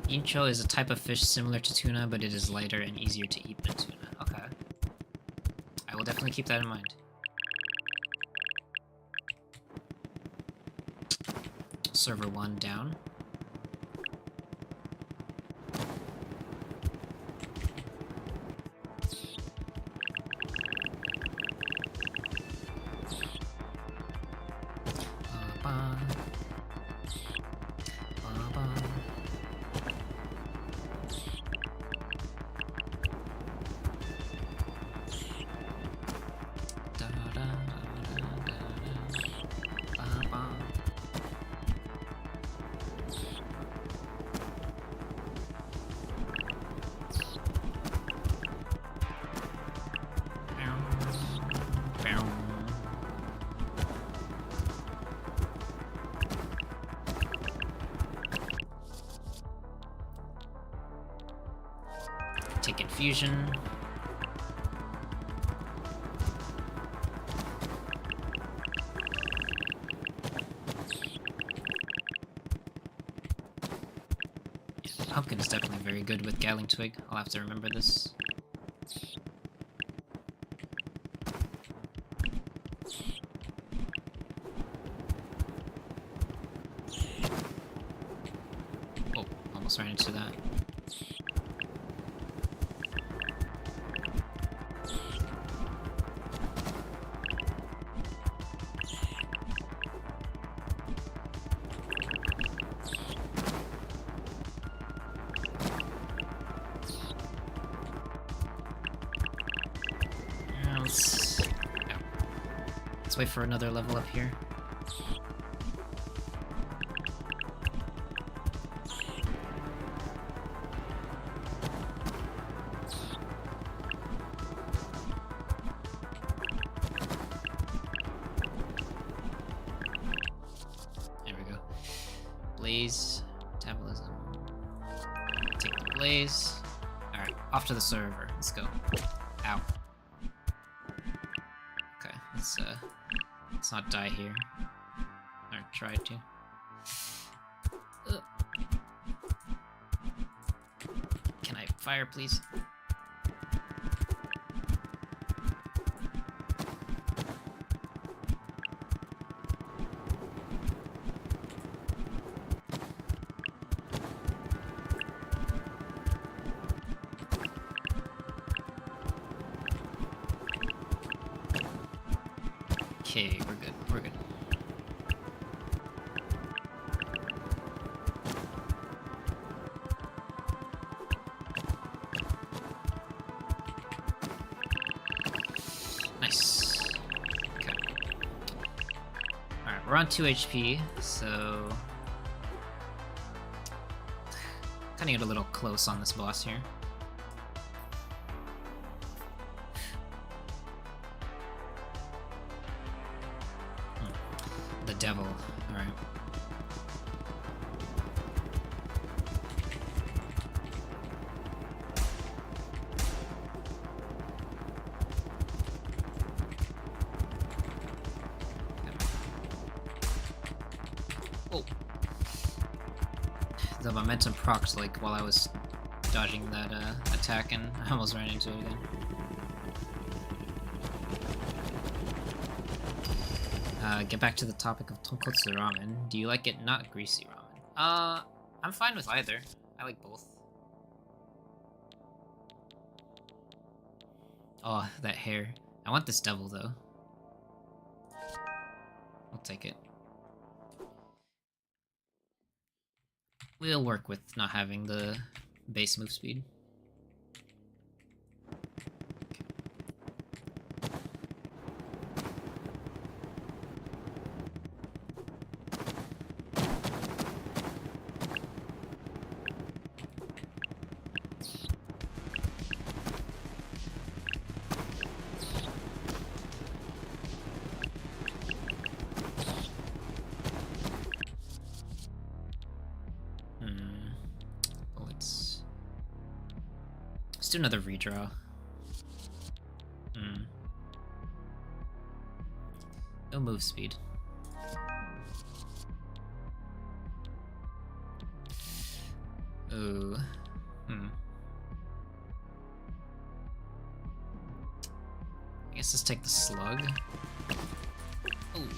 Speaker 1: Incho is a type of fish similar to tuna, but it is lighter and easier to eat than tuna. Okay. I will definitely keep that in mind. Server 1 down. Take infusion. Yeah, pumpkin is definitely very good with Galing Twig. I'll have to remember this. Oh, almost ran into that. Let's wait for another level up here. There we go. Blaze, metabolism. Take the blaze. Alright, off to the server. Let's go. Ow. Okay, let's not die here. Or try to. Ugh. Can I fire, please? Okay, we're good. We're good. Nice. Okay. Alright, we're on 2 HP, so... Kinda get a little close on this boss here. The devil. Alright. Oh. The momentum procced like while I was dodging that attack, and I almost ran into it again. Get back to the topic of tonkotsu ramen. Do you like it not greasy ramen? I'm fine with either. I like both. Oh, that hair. I want this devil, though. I'll take it. We'll work with not having the base move speed. Let's do another redraw. No move speed. Ooh. I guess let's take the slug. Ooh.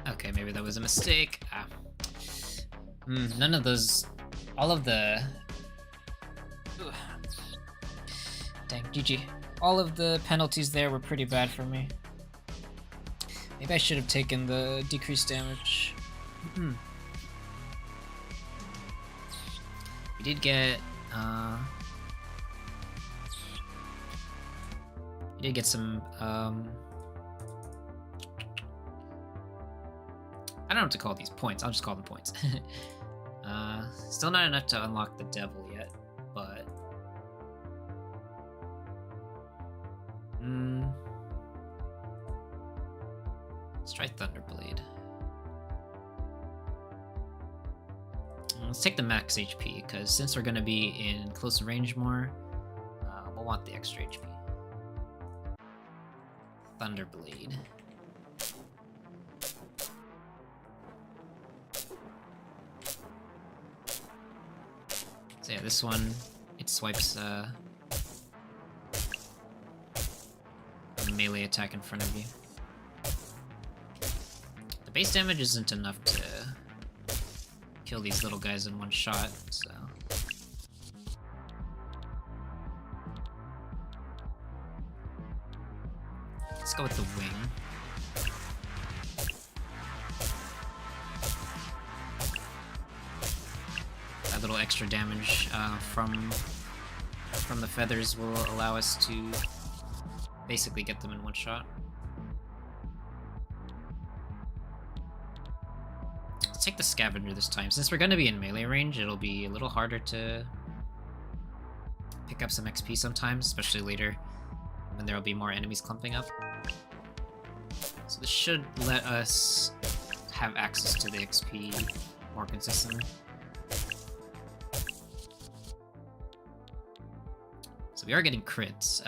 Speaker 1: Okay, maybe that was a mistake. Ah. None of those... All of the... Ooh. Dang, GG. All of the penalties there were pretty bad for me. Maybe I should have taken the decreased damage. We did get... we did get some... I don't know what to call these points. I'll just call them points. Still not enough to unlock the devil yet, but... Let's try Thunderblade. Let's take the max HP, because since we're going to be in close range more, we'll want the extra HP. Thunderblade. So yeah, this one, it swipes a melee attack in front of you. The base damage isn't enough to kill these little guys in one shot, so... Let's go with the wing. That little extra damage from from the feathers will allow us to basically get them in one shot. Let's take the scavenger this time. Since we're going to be in melee range, it'll be a little harder to pick up some XP sometimes, especially later when there will be more enemies clumping up. So this should let us have access to the XP more consistently. So we are getting crits.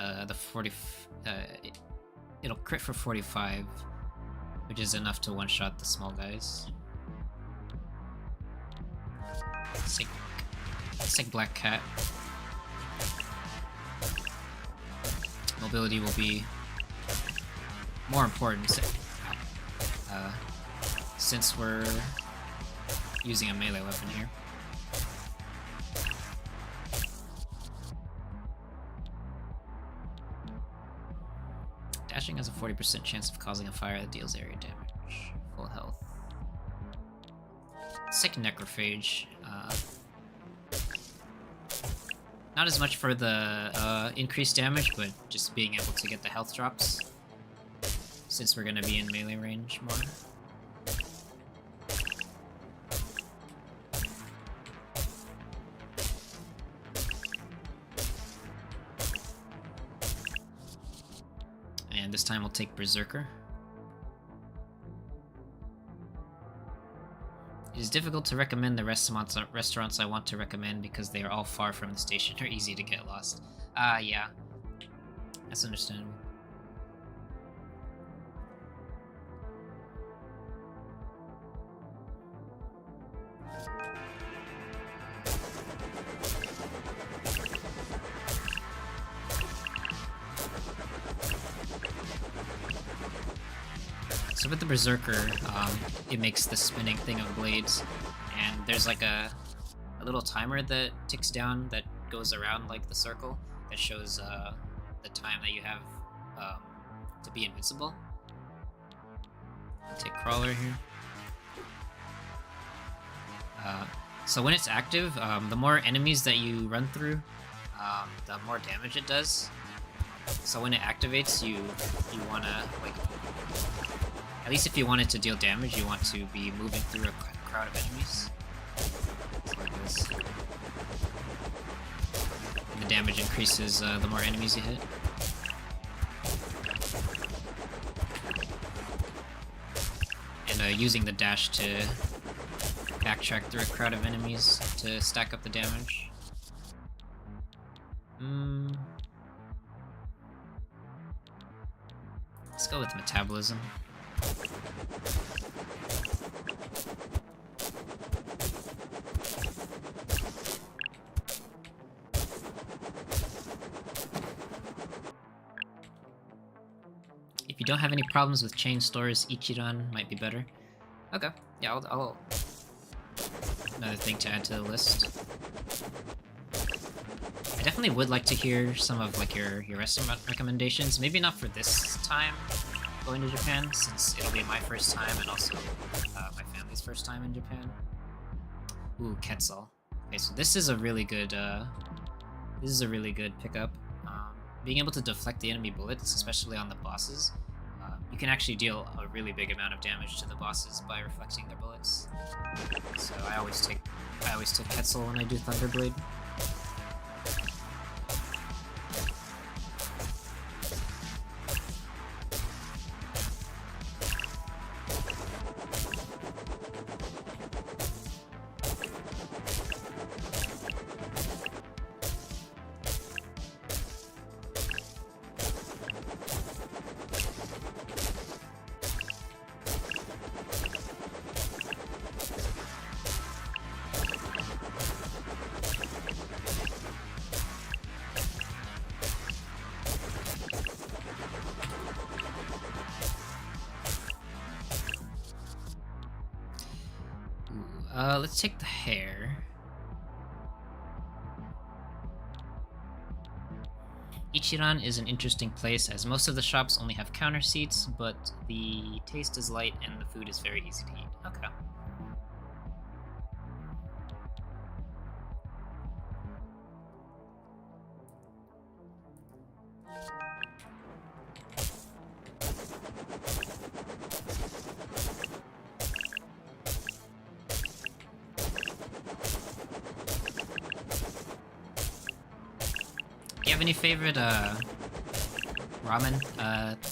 Speaker 1: It'll crit for 45, which is enough to one-shot the small guys. Let's take Black Cat. Mobility will be more important since we're using a melee weapon here. Dashing has a 40% chance of causing a fire that deals area damage. Full health. Let's take Necrophage. Not as much for the increased damage, but just being able to get the health drops, since we're going to be in melee range more. And this time we'll take Berserker. It is difficult to recommend the restaurants I want to recommend because they are all far from the station or easy to get lost. Yeah. That's understandable. So with the Berserker, it makes the spinning thing of blades, and there's like a little timer that ticks down that goes around like the circle that shows the time that you have to be invincible. I'll take Crawler here. So when it's active, the more enemies that you run through, the more damage it does. So when it activates, you wanna, like, at least if you want it to deal damage, you want to be moving through a crowd of enemies. So like this. And the damage increases the more enemies you hit. And using the dash to backtrack through a crowd of enemies to stack up the damage. Let's go with Metabolism. If you don't have any problems with chain stores, Ichiran might be better. Okay, yeah, I'll another thing to add to the list. I definitely would like to hear some of like your restaurant recommendations. Maybe not for this time going to Japan, since it'll be my first time and also my family's first time in Japan. Ooh, Quetzal. Okay, so this is a really good pickup. Being able to deflect the enemy bullets, especially on the bosses, you can actually deal a really big amount of damage to the bosses by reflecting their bullets. So I always take Quetzal when I do Thunderblade. Let's take the hair. Ichiran is an interesting place as most of the shops only have counter seats, but the taste is light and the food is very easy to eat. Okay. Do you have any favorite ramen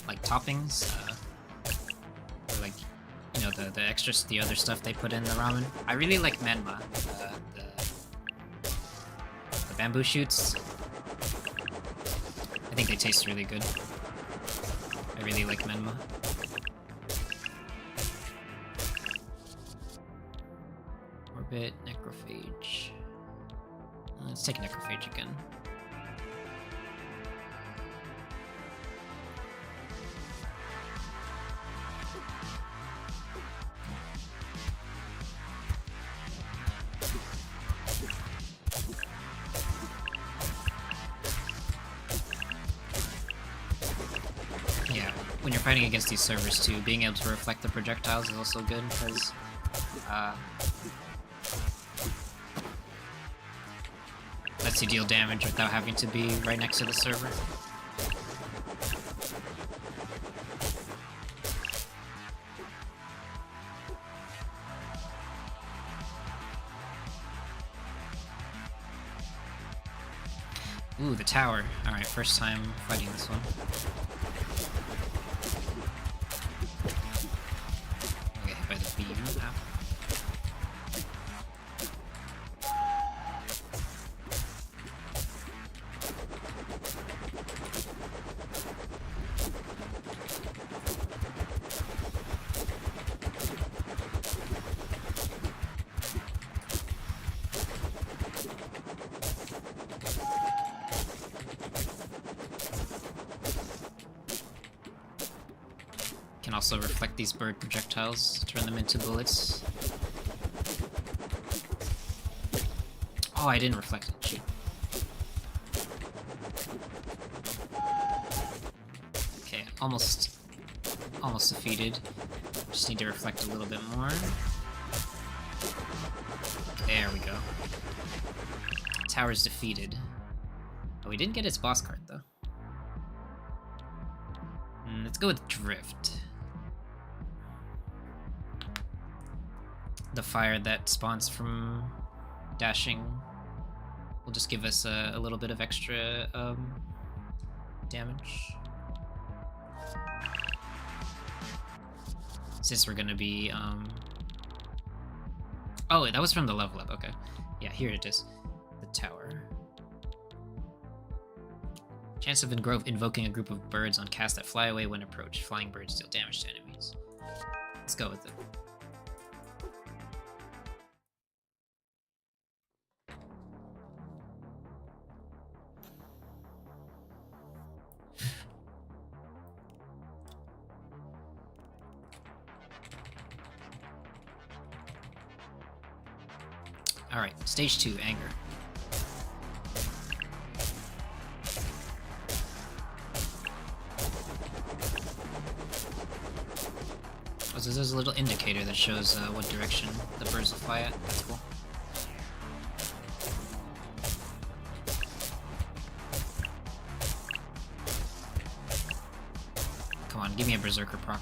Speaker 1: like toppings? Or like, you know, the extras, the other stuff they put in the ramen? I really like menma, the bamboo shoots. I think they taste really good. I really like menma. Orbit, necrophage. Let's take necrophage again. When you're fighting against these servers too, being able to reflect the projectiles is also good, because lets you deal damage without having to be right next to the server. Ooh, the tower. Alright, first time fighting this one. Can also reflect these bird projectiles, turn them into bullets. Oh, I didn't reflect it. Shoot. Okay, almost defeated. Just need to reflect a little bit more. There we go. Tower's defeated. Oh, we didn't get its boss card though. Let's go with Drift. The fire that spawns from dashing will just give us a little bit of extra damage. Since we're gonna be oh, that was from the level up, okay. Yeah, here it is. The tower. Chance of invoking a group of birds on cast that fly away when approached. Flying birds deal damage to enemies. Let's go with it. Alright, stage 2, anger. Oh, so there's a little indicator that shows what direction the birds will fly at. That's cool. Come on, give me a berserker proc.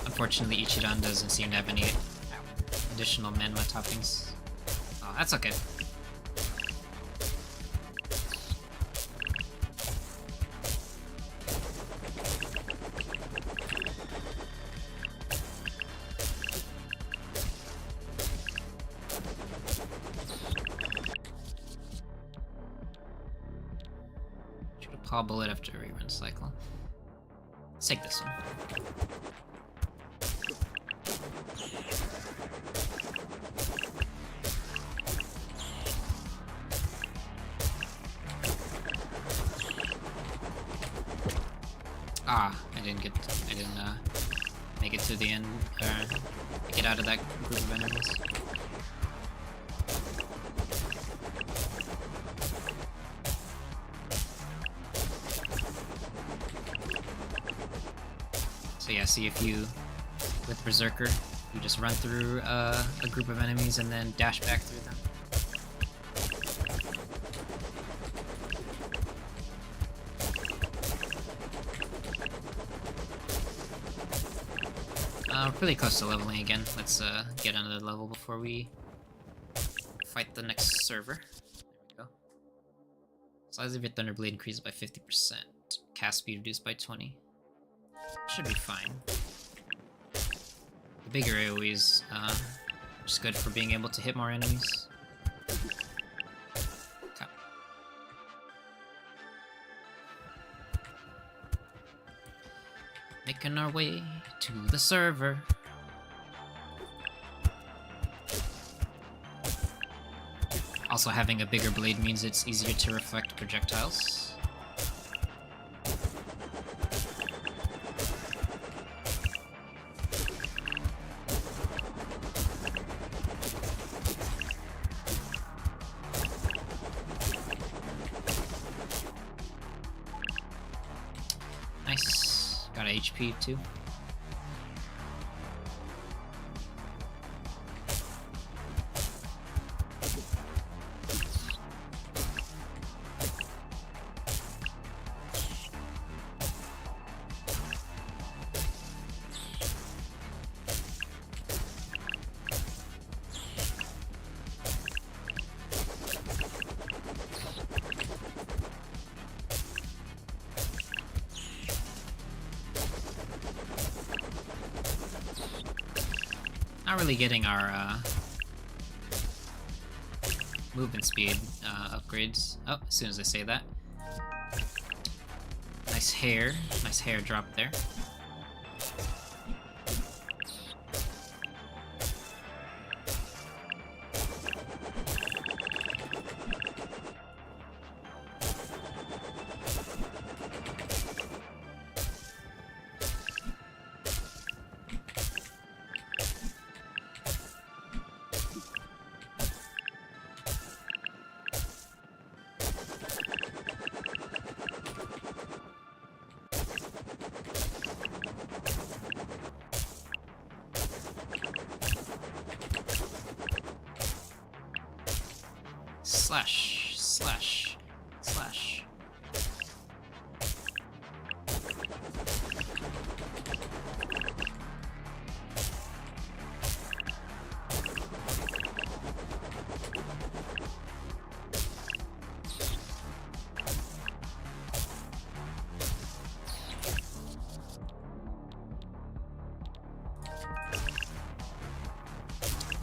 Speaker 1: Unfortunately, Ichiran doesn't seem to have any additional menma toppings. Oh, that's okay. Should have paw bullet after a rerun cycle. Let's take this one. Ah, I didn't make it to the end, get out of that group of enemies. So yeah, see if you, with Berserker, You just run through a group of enemies and then dash back through them. We're pretty close to leveling again. Let's get another level before we fight the next server. There we go. Size of your Thunderblade increases by 50%. Cast speed reduced by 20. Should be fine. The bigger AoE is just good for being able to hit more enemies. Okay. Making our way to the server. Also, having a bigger blade means it's easier to reflect projectiles. Nice. Got a HP too. Not really getting our movement speed upgrades. Oh, as soon as I say that. Nice hair drop there. Slash, slash, slash.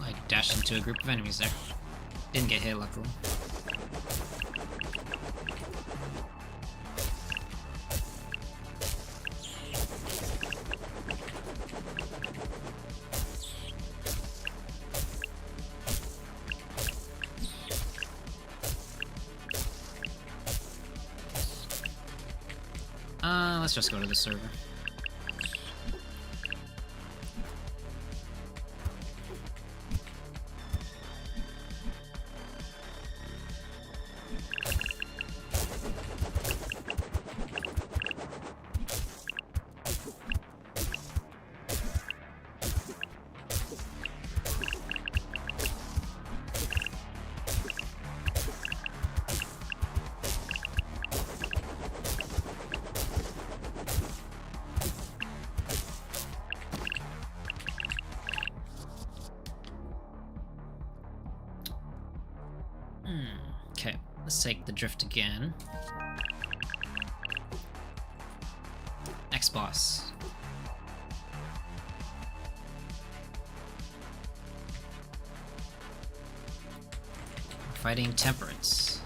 Speaker 1: I dashed into a group of enemies there. Didn't get hit, luckily. Let's just go to the server. Okay, let's take the drift again. Next boss. We're fighting Temperance.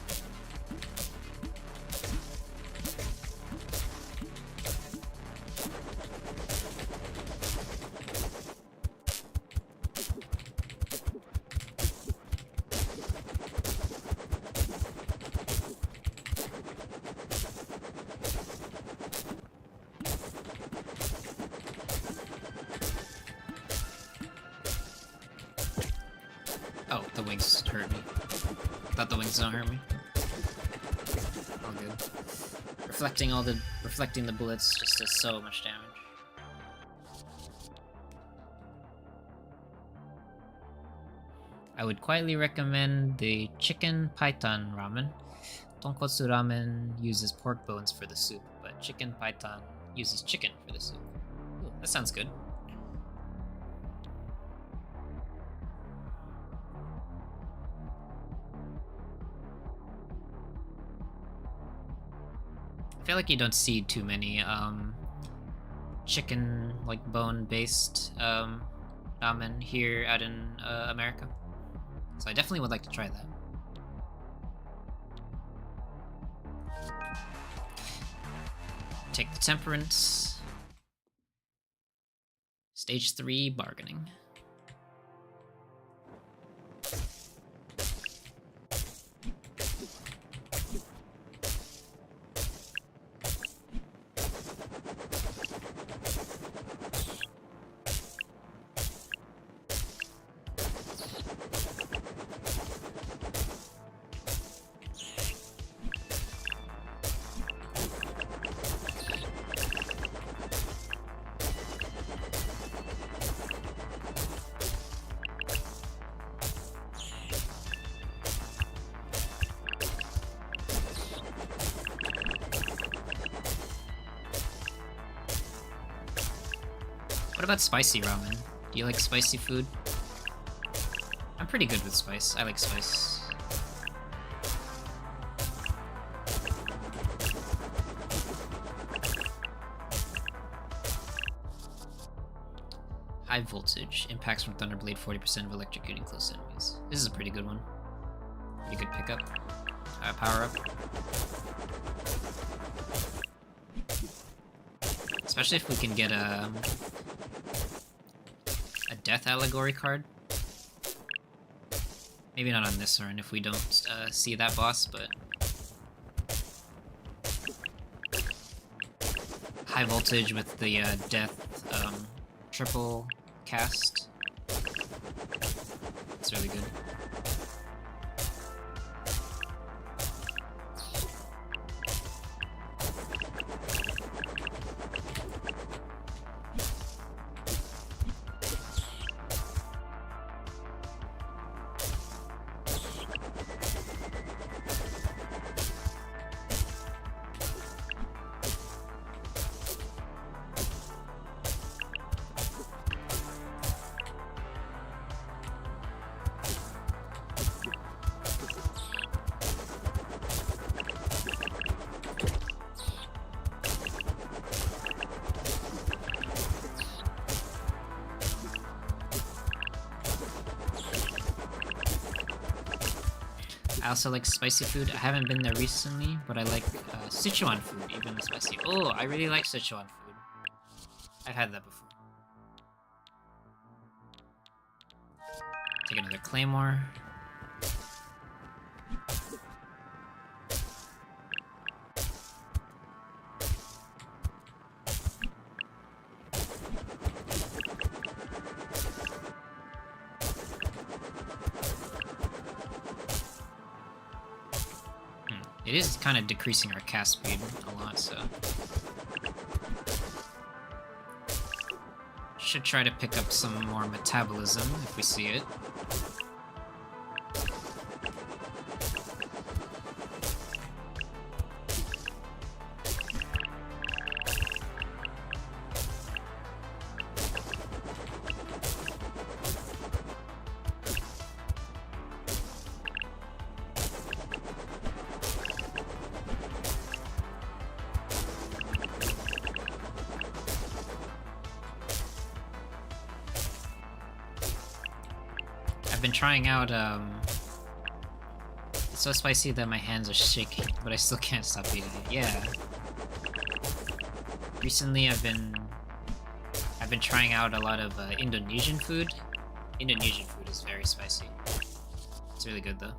Speaker 1: Oh, the wings hurt me. Thought the wings don't hurt me. All good. Reflecting the bullets just does so much damage. I would quietly recommend the chicken python ramen. Tonkotsu ramen uses pork bones for the soup, but chicken python uses chicken for the soup. Ooh, that sounds good. I feel like you don't see too many chicken like bone based ramen here out in America, so I definitely would like to try that. Take the temperance. Stage 3 bargaining. What about spicy ramen? Do you like spicy food? I'm pretty good with spice. I like spice. High voltage. Impacts from Thunderblade 40% of electrocuting close enemies. This is a pretty good one. Pretty good pickup. Power up. Especially if we can get a death allegory card. Maybe not on this run if we don't see that boss, but high voltage with the death triple cast. It's really good. I also like spicy food. I haven't been there recently, but I like Sichuan food, even spicy. Oh, I really like Sichuan food. I've had that before. Take another claymore. It is kind of decreasing our cast speed a lot, so should try to pick up some more metabolism if we see it. I've been trying out, it's so spicy that my hands are shaking, but I still can't stop eating it. Yeah. Recently I've been trying out a lot of Indonesian food. Indonesian food is very spicy. It's really good though.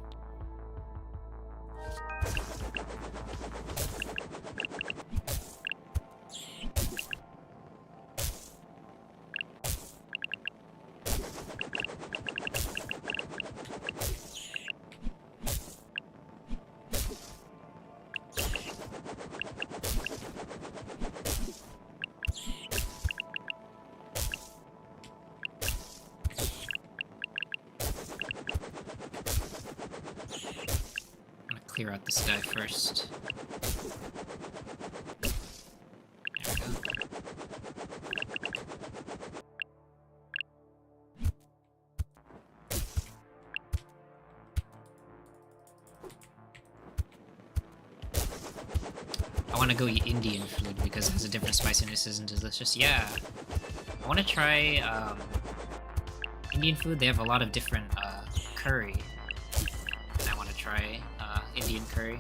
Speaker 1: clear out this guy first. There we go. I want to go eat Indian food because it has a different spiciness and is delicious. Yeah, I want to try Indian food. They have a lot of different curry, and I want to try Indian curry.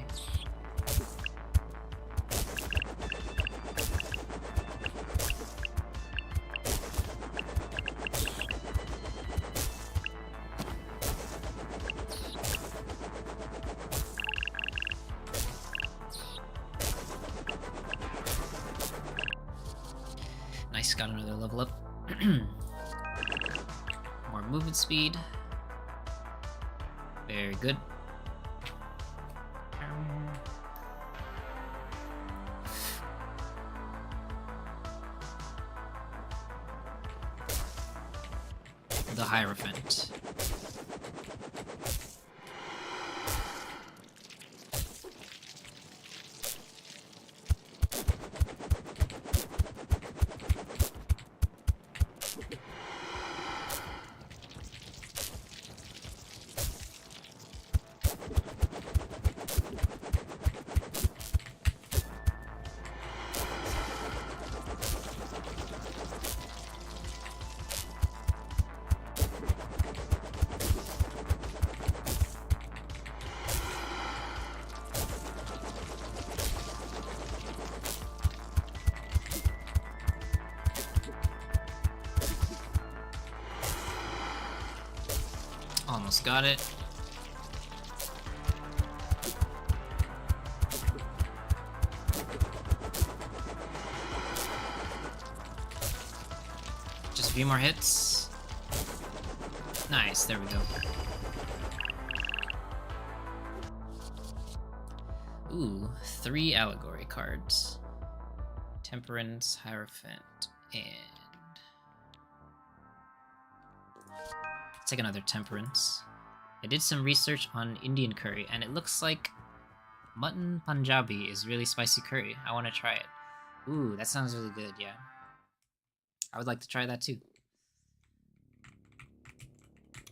Speaker 1: Nice, got another level up. More movement speed. Very good. The Hierophant. Almost got it. Just a few more hits. Nice, there we go. Ooh, 3 allegory cards. Temperance, Hierophant, and... Let's take another Temperance. I did some research on Indian curry, and it looks like mutton Punjabi is really spicy curry. I want to try it. Ooh, that sounds really good, yeah. I would like to try that too.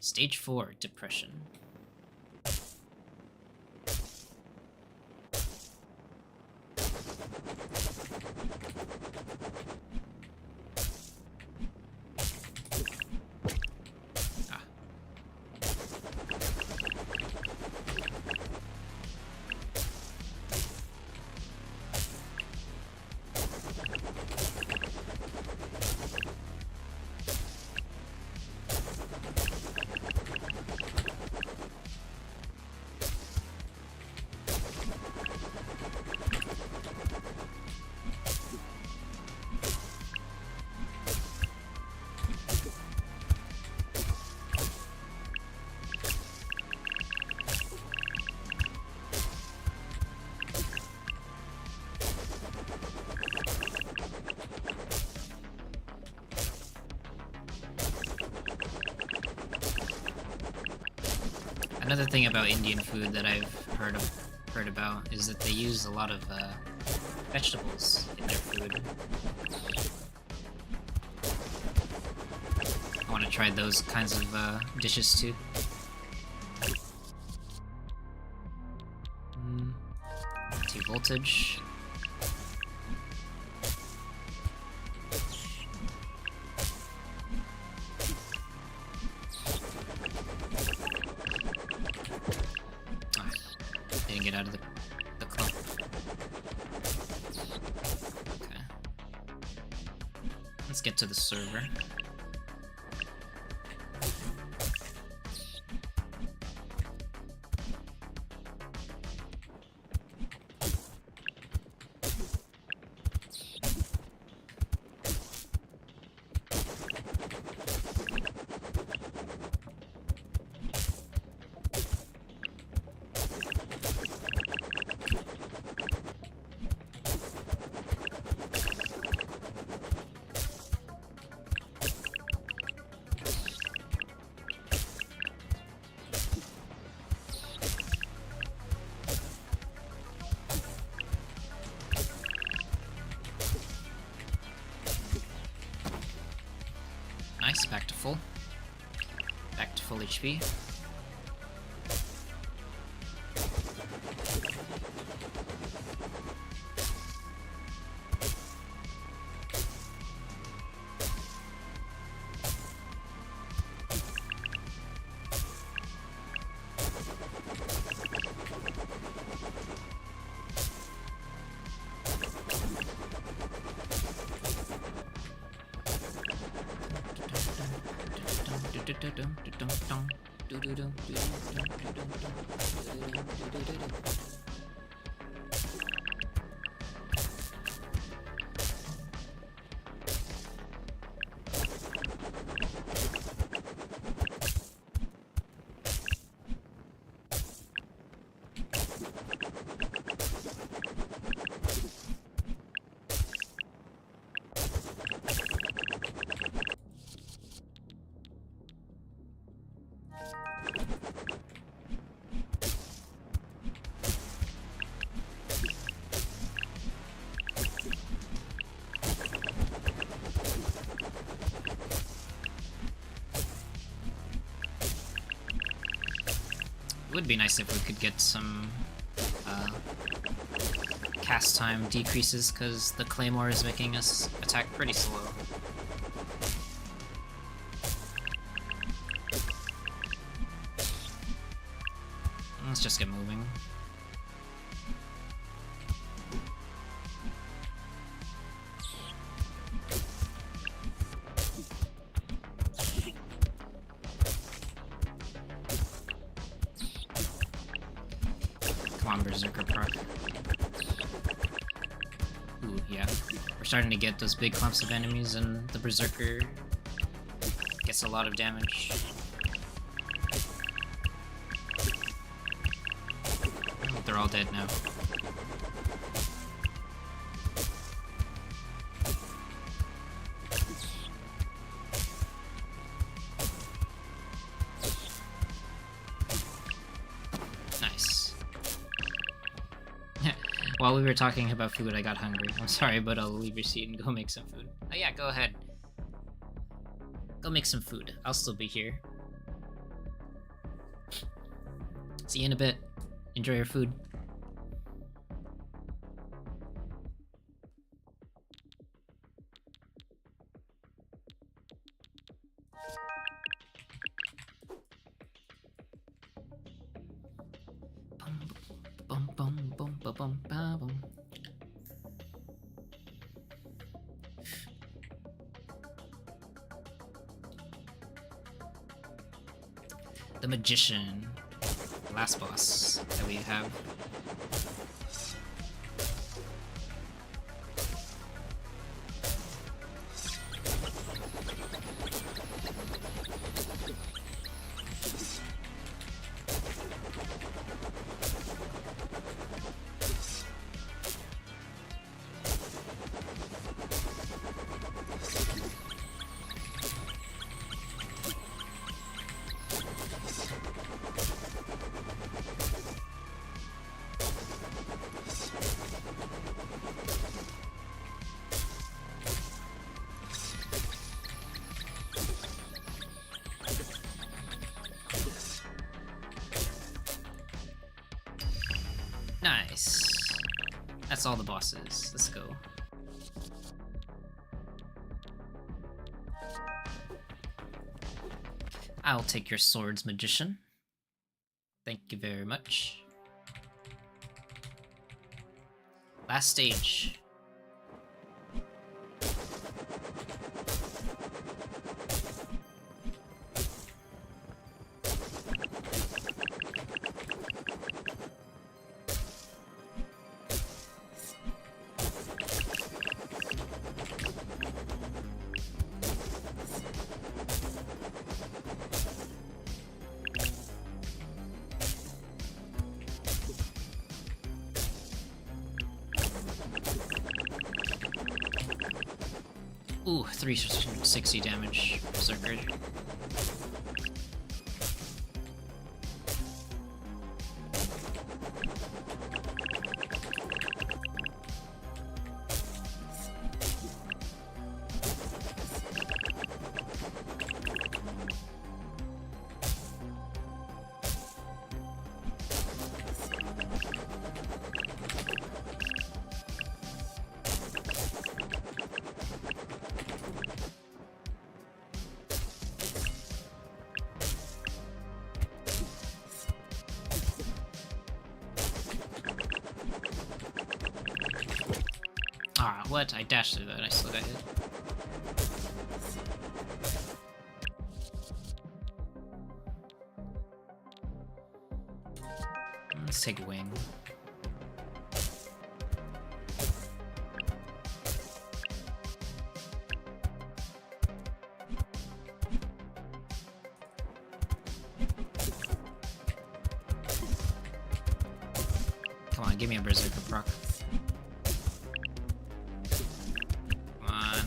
Speaker 1: Stage 4, Depression. Another thing about Indian food that I've heard about is that they use a lot of vegetables in their food. I want to try those kinds of dishes too. Anti-voltage. Get out of the clump. Okay. Let's get to the server. Nice, back to full. Back to full HP. It would be nice if we could get some cast time decreases, because the claymore is making us attack pretty slow. Let's just get moving. Come on, Berserker proc. Ooh, yeah. We're starting to get those big clumps of enemies, and the Berserker gets a lot of damage. Oh, they're all dead now. Nice. While we were talking about food, I got hungry. I'm sorry, but I'll leave your seat and go make some food. Oh yeah, go ahead. Go make some food. I'll still be here. See you in a bit. Enjoy your food. Bum bum bum bum bum bum bum. The Magician. Last boss that we have. Nice. That's all the bosses. Let's go. I'll take your swords, Magician. Thank you very much. Last stage. Ooh, 360 damage, Berserker. Ah, what? I dashed through that and I still got hit. Let's take wing. Come on, give me a berserker proc. Come on.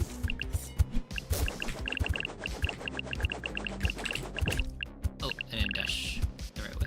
Speaker 1: Oh, I didn't dash the right way.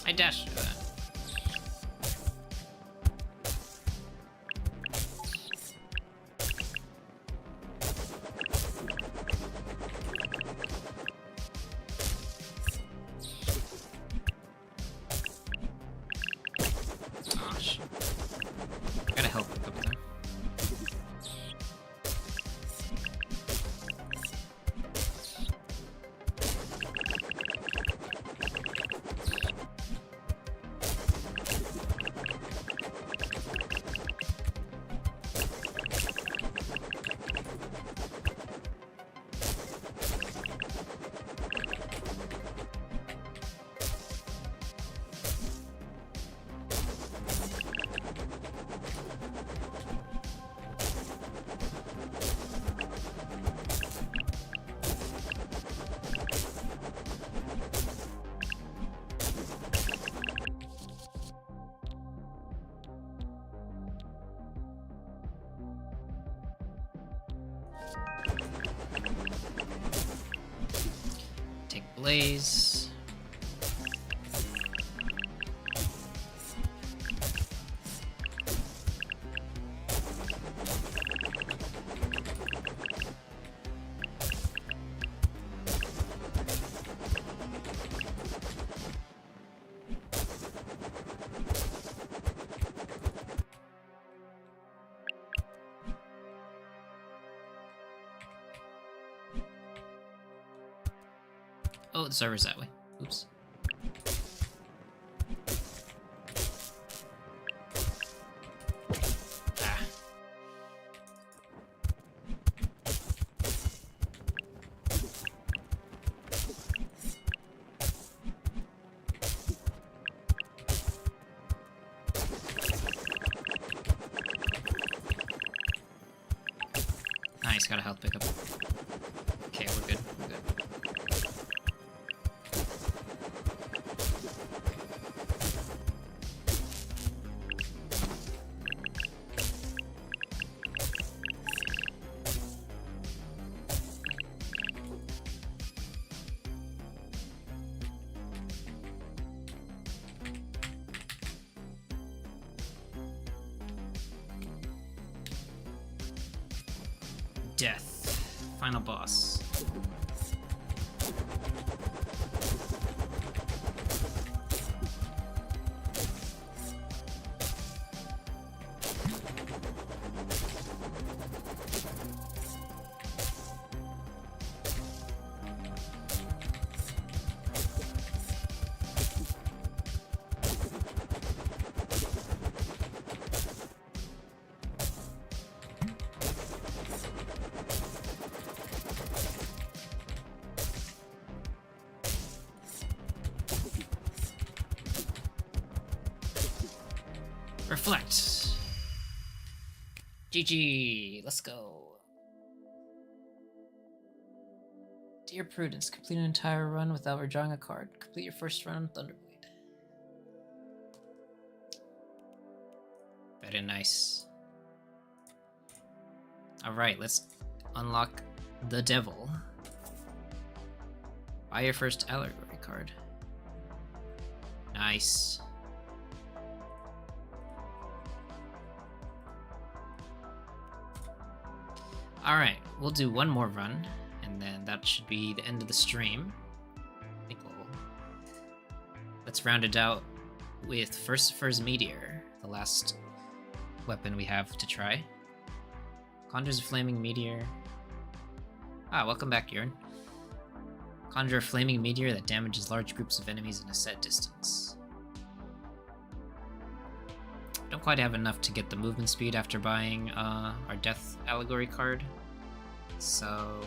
Speaker 1: I dashed through that. Oh, shit. Gotta help up there. Take blaze. Oh, the server's that way. Oops. Ah. Nice, got a health pickup. Okay, we're good. We're good. Death. Final boss. Reflect. GG. Let's go. Dear Prudence, complete an entire run without redrawing a card. Complete your first run on Thunderblade. Very nice. Alright, let's unlock the Devil. Buy your first allegory card. Nice. Alright, we'll do one more run, and then that should be the end of the stream. I think let's round it out with First Meteor, the last weapon we have to try. Conjures a flaming meteor. Welcome back, Jörn. Conjure a flaming meteor that damages large groups of enemies in a set distance. Don't quite have enough to get the movement speed after buying our Death Allegory card, so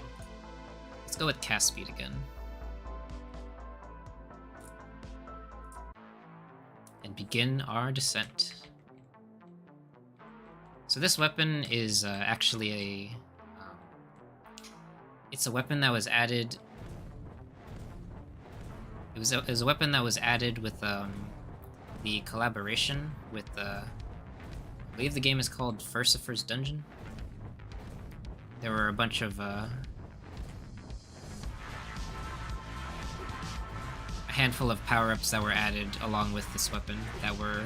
Speaker 1: let's go with cast speed again. And begin our descent. So this weapon is actually it's a weapon that was added. It was a weapon that was added with the collaboration with I believe the game is called First Dungeon. There were a bunch of a handful of power-ups that were added along with this weapon that were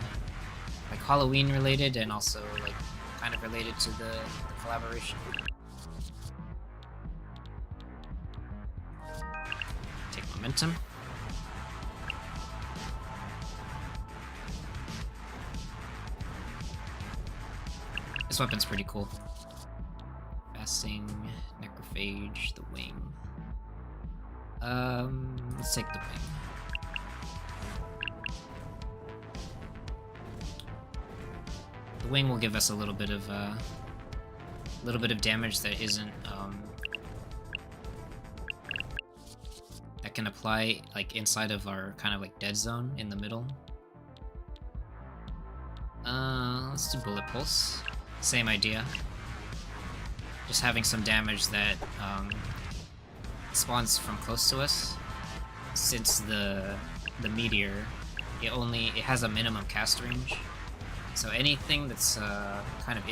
Speaker 1: like Halloween related and also like kind of related to the collaboration. Take momentum. This weapon's pretty cool. Fasting, Necrophage, the wing. Let's take the wing. The wing will give us a little bit of damage that isn't that can apply like inside of our kind of like dead zone in the middle. Let's do Bullet Pulse. Same idea. Just having some damage that spawns from close to us. Since the meteor, it has a minimum cast range. So anything that's kind of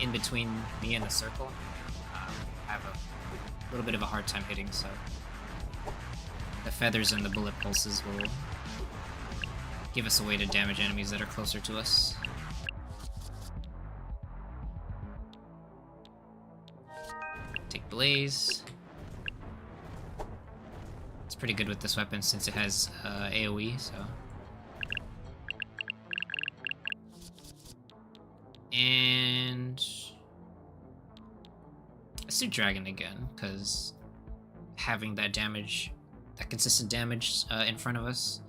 Speaker 1: in between me and the circle, I have a little bit of a hard time hitting. So the feathers and the bullet pulses will give us a way to damage enemies that are closer to us. Take Blaze. It's pretty good with this weapon since it has AoE, so. And let's do Dragon again, because having that damage, that consistent damage in front of us,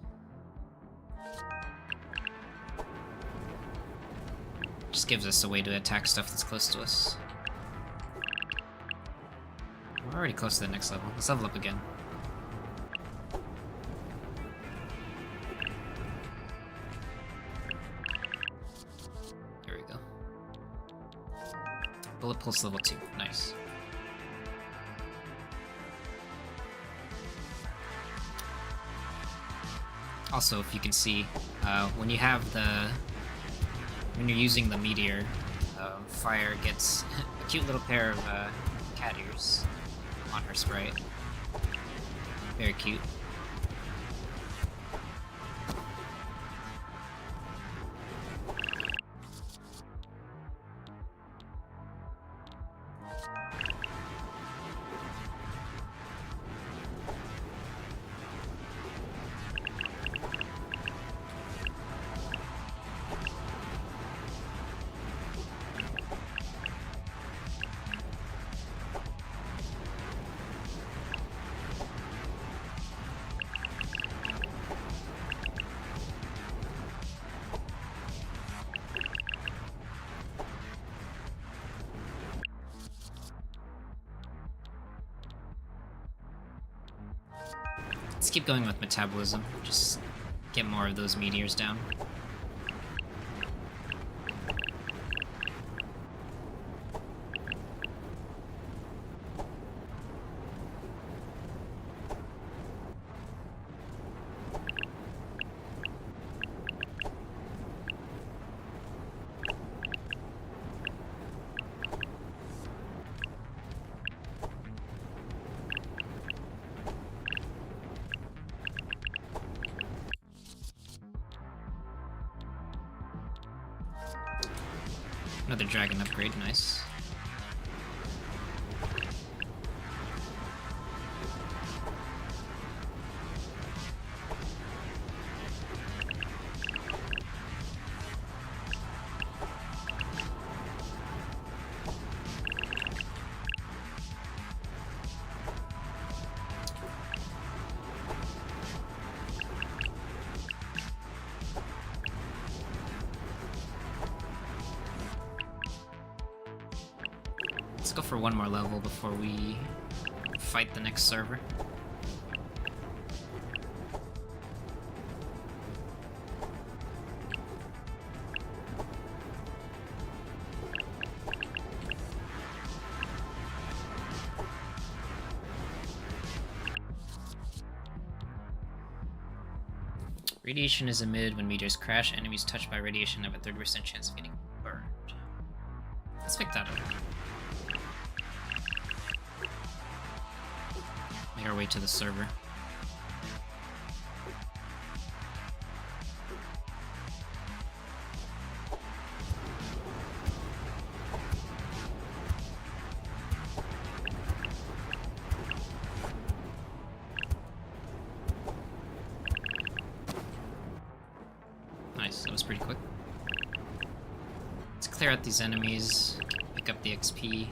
Speaker 1: just gives us a way to attack stuff that's close to us. We're already close to the next level. Let's level up again. There we go. Bullet Pulse level 2. Nice. Also, if you can see, when you're using the meteor, Fire gets a cute little pair of cat ears on her sprite. Very cute. Let's keep going with metabolism, just get more of those meteors down. Another dragon upgrade, nice. go for one more level before we fight the next server. Radiation is emitted when meteors crash. Enemies touched by radiation have a 30% chance of getting burned. Let's pick that up. Make our way to the server. Nice, that was pretty quick. Let's clear out these enemies, pick up the XP.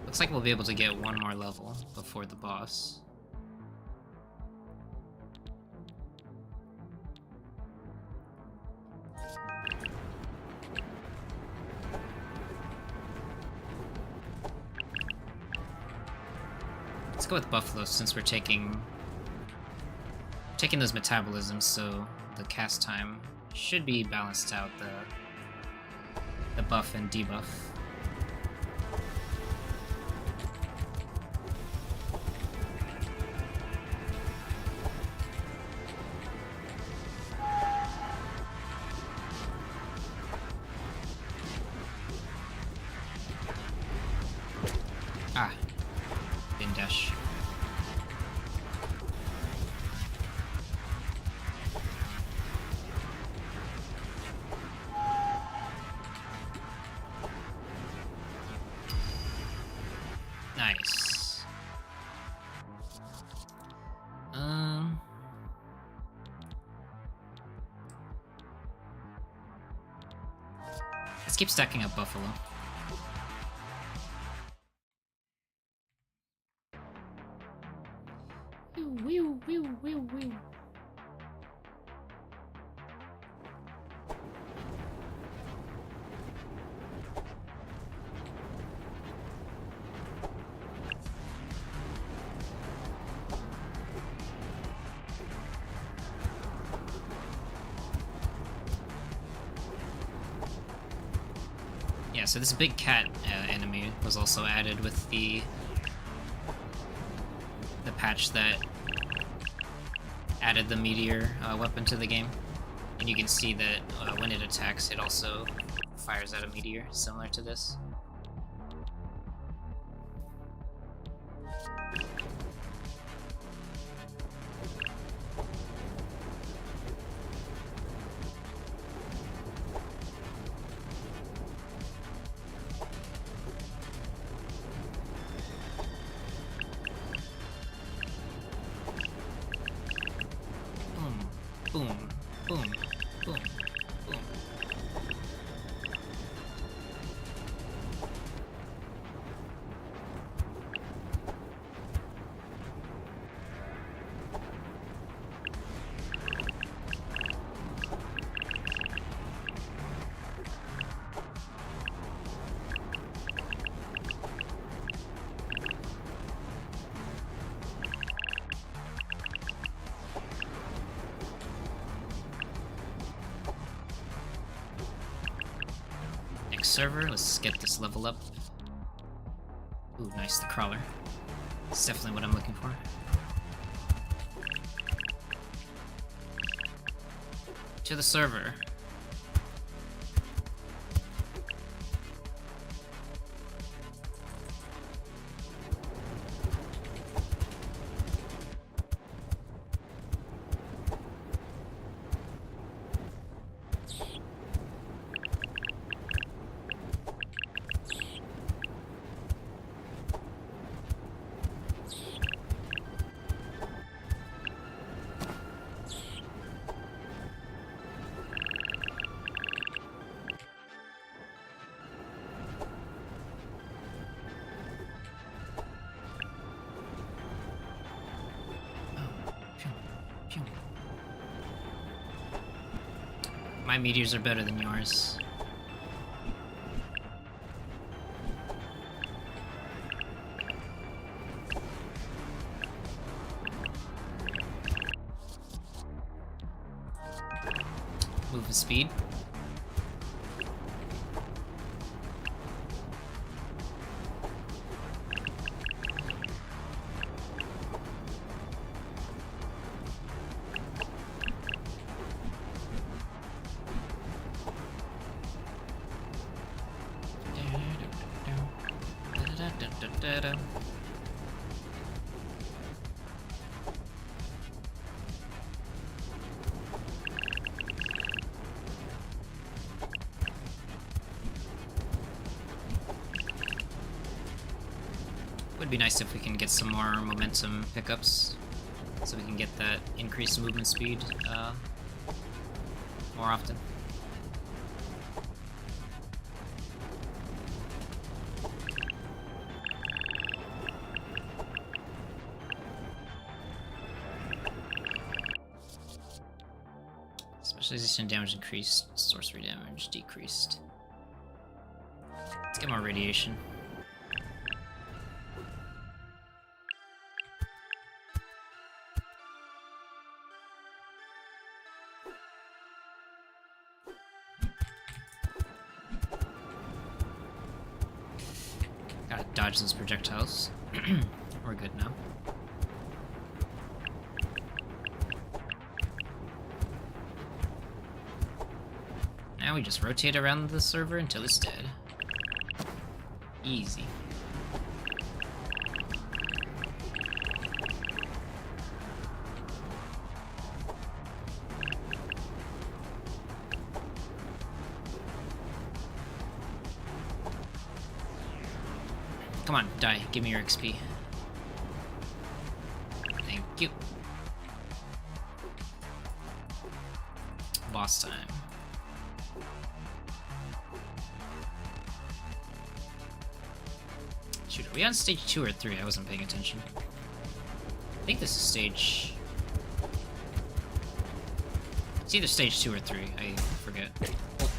Speaker 1: Looks like we'll be able to get one more level before the boss. Let's go with Buffalo since we're taking those metabolisms, so the cast time should be balanced out the buff and debuff. Ah, bin dash. Nice. Let's keep stacking up Buffalo. Whew, whew, whew, whew. Yeah, so this big cat enemy was also added with the patch that added the meteor weapon to the game. And you can see that when it attacks, it also fires out a meteor, similar to this. Boom, boom, boom, boom. Server, let's get this level up. Ooh, nice, the crawler. It's definitely what I'm looking for. To the server. My meteors are better than yours. movement speed. Would be nice if we can get some more momentum pickups, so we can get that increased movement speed more often. Specialization damage increased, sorcery damage decreased. Let's get more radiation. Gotta dodge those projectiles. We're good now. Now we just rotate around the server until it's dead. Easy. Come on, die. Give me your XP. Thank you. Boss time. Shoot, are we on stage 2 or 3? I wasn't paying attention. I think this is stage... It's either stage 2 or 3, I forget. Oh.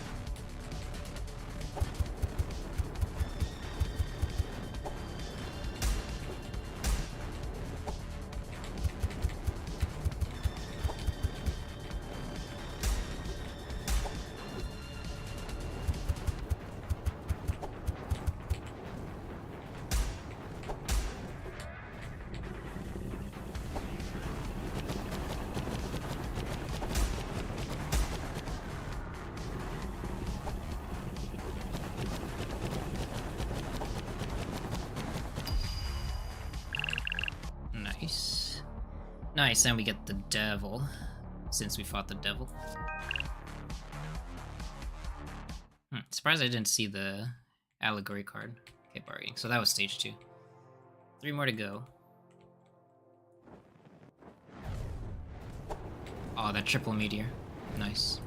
Speaker 1: Nice, and we get the devil, since we fought the devil. Surprised I didn't see the allegory card. Okay, bargaining. So that was stage 2. 3 more to go. Oh, that triple meteor. Nice.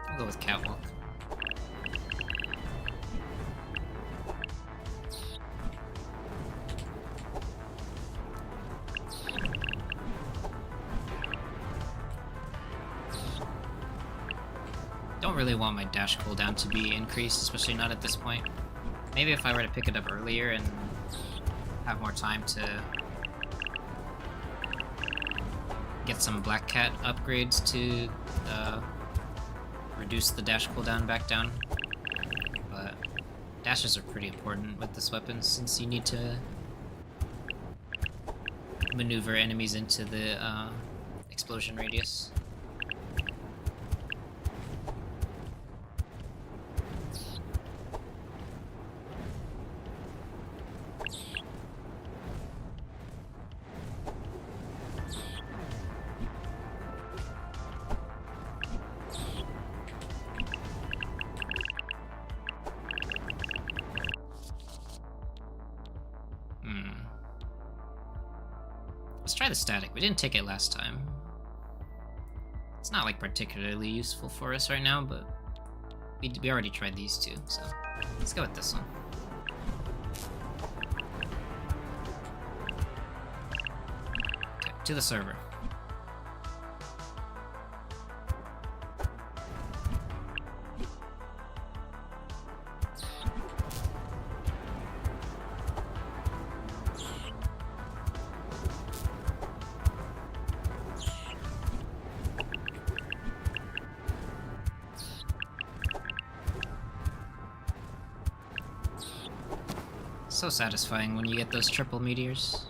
Speaker 1: I'll go with catwalk. Don't really want my dash cooldown to be increased, especially not at this point. Maybe if I were to pick it up earlier and have more time to get some Black Cat upgrades to reduce the dash cooldown back down. But dashes are pretty important with this weapon since you need to maneuver enemies into the explosion radius. Let's try the static. We didn't take it last time. It's not like particularly useful for us right now, but We already tried these two, so let's go with this one. Okay, to the server. So satisfying when you get those triple meteors.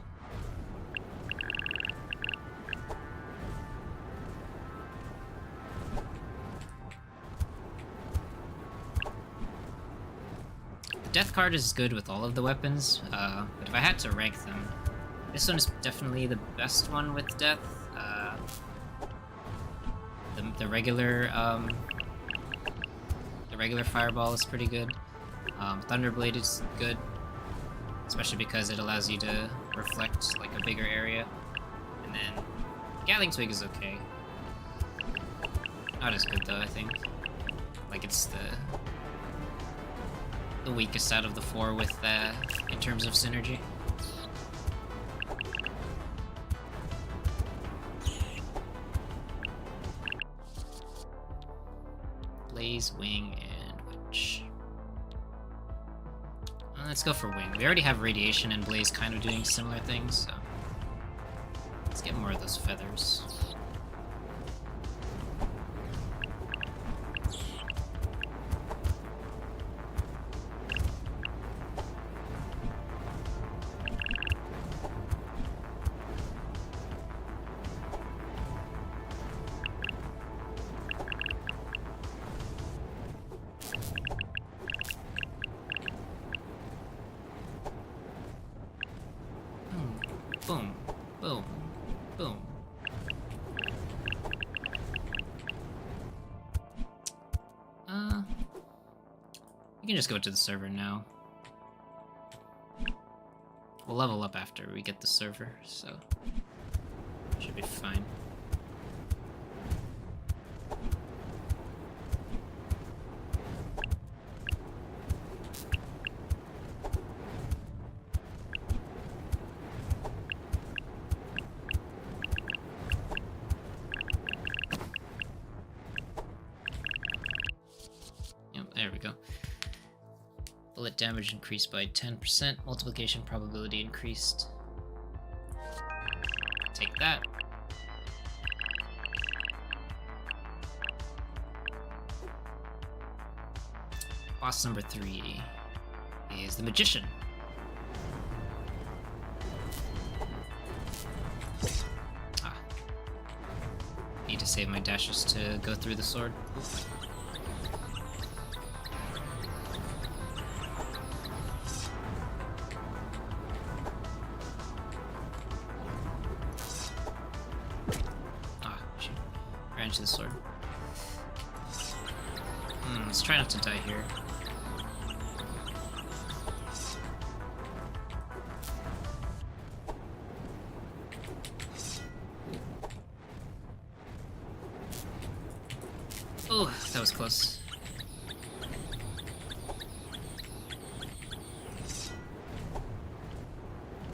Speaker 1: The death card is good with all of the weapons, but if I had to rank them, this one is definitely the best one with death. The regular fireball is pretty good. Thunderblade is good, especially because it allows you to reflect like a bigger area. And then Gatling Twig is okay. Not as good though, I think. Like it's the weakest out of the four with in terms of synergy. Blaze, Wing, and Witch. Let's go for Wing. We already have Radiation and Blaze kind of doing similar things, so let's get more of those feathers. Boom, boom, boom. We can just go to the server now. We'll level up after we get the server, so should be fine. There we go. Bullet damage increased by 10%. Multiplication probability increased. Take that. Boss number 3 is the Magician. Need to save my dashes to go through the sword. Oof. To the sword. Let's try not to die here. Oh, that was close.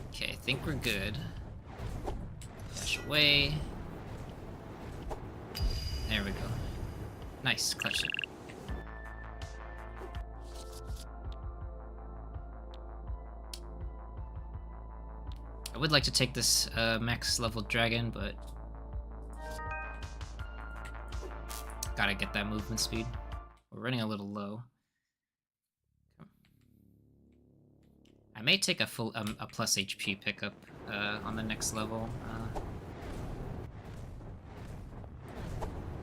Speaker 1: Okay, I think we're good. Dash away. There we go. Nice, clutch it. I would like to take this max level dragon, but gotta get that movement speed. We're running a little low. I may take a full a plus HP pickup on the next level.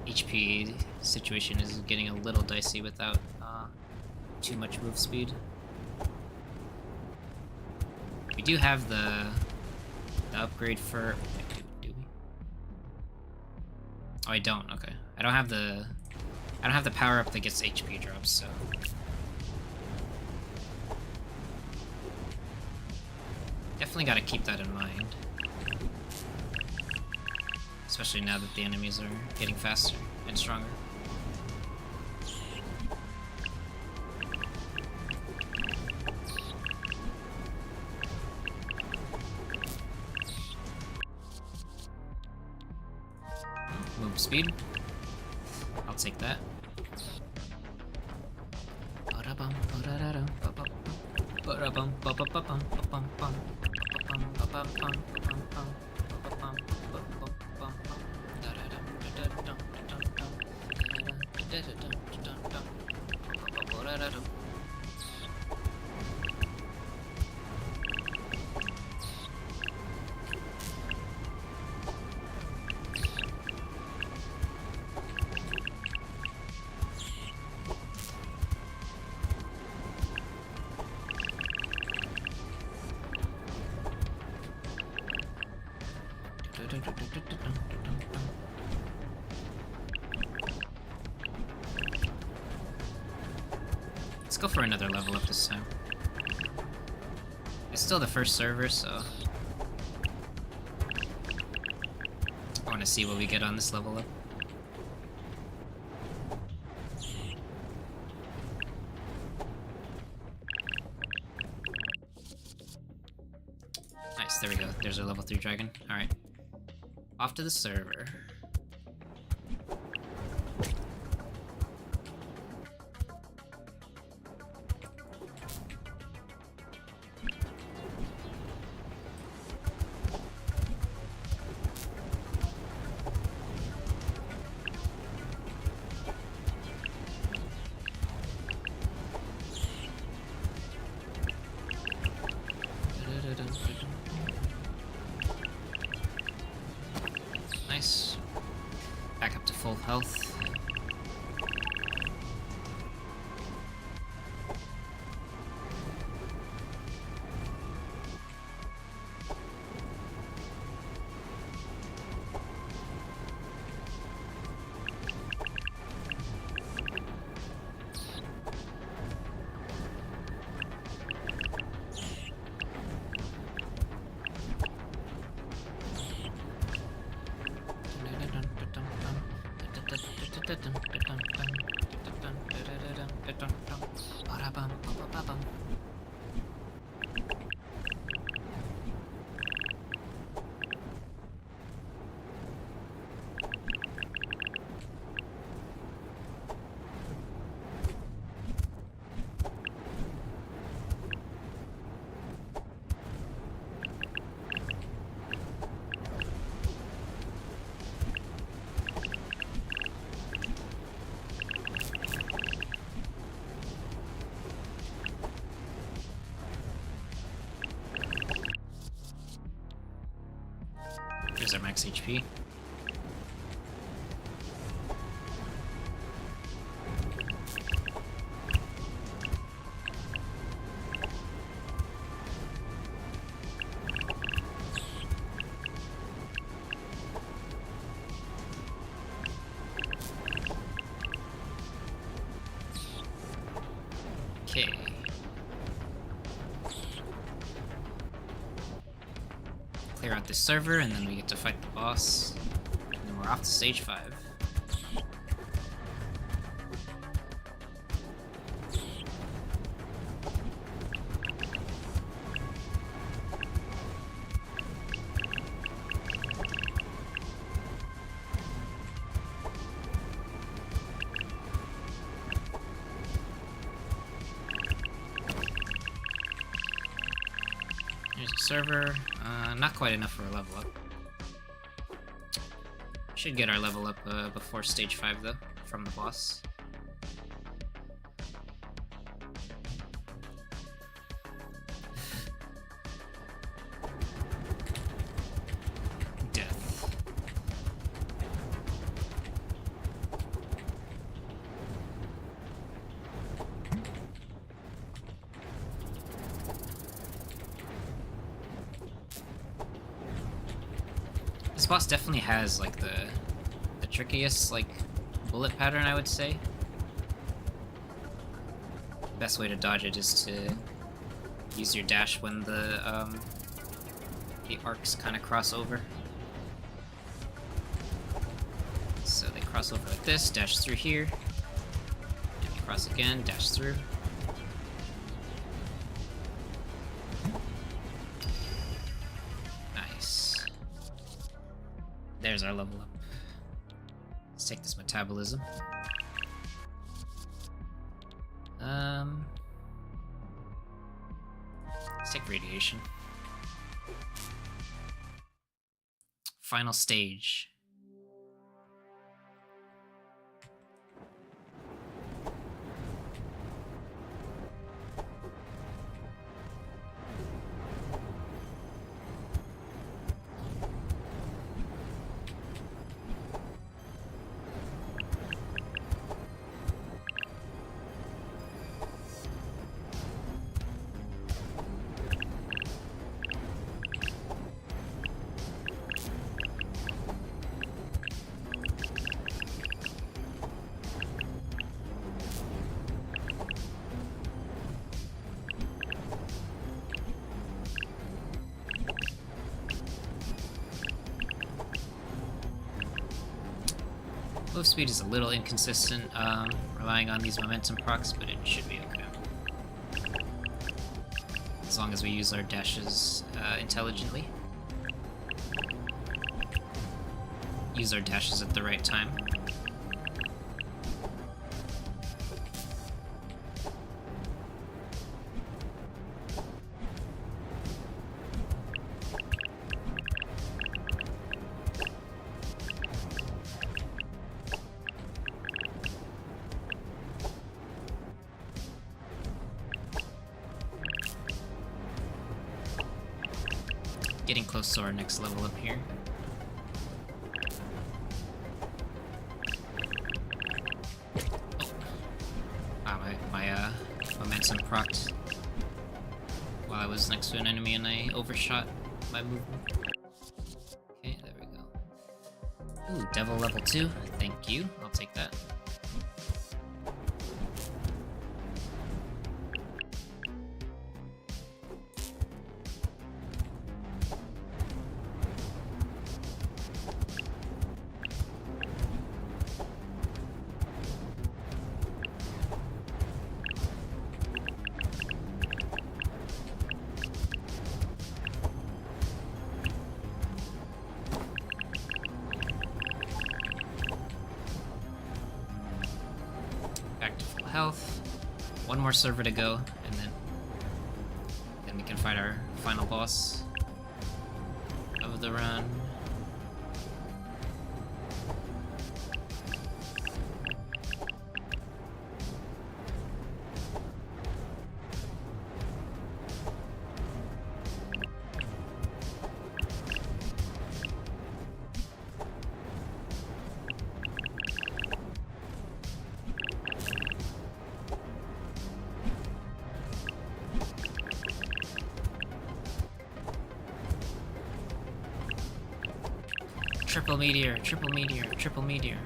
Speaker 1: HP situation is getting a little dicey without too much move speed. We do have the upgrade for. Do we? Oh, I don't. Okay, I don't have the power up that gets HP drops. So definitely got to keep that in mind. Especially now that the enemies are getting faster and stronger. speed. I'll take that. Let's go for another level up this time. It's still the first server, so I want to see what we get on this level up. Nice, there we go. There's our level 3 dragon. Alright. Off to the server. Nice. Back up to full health. Here's our max HP. Okay. Clear out this server, and then we get to fight the boss. And then we're off to stage 5. Here's a server. Not quite enough for a level up. Should get our level up before stage 5 though, from the boss. Death. This boss definitely has like the trickiest like bullet pattern, I would say. Best way to dodge it is to use your dash when the arcs kind of cross over. So they cross over like this, dash through here, and you cross again, dash through. Nice. There's our level up. take this metabolism. Let's take radiation. Final stage. Move speed is a little inconsistent, relying on these momentum procs, but it should be okay. As long as we use our dashes intelligently. Use our dashes at the right time. Getting close to our next level up here. Oh. Ah, my momentum procced while I was next to an enemy and I overshot my movement. Okay, there we go. Ooh, devil level 2. Thank you. I'll take that. Health. One more server to go, and then we can fight our final boss of the run. Triple meteor, triple meteor, triple meteor.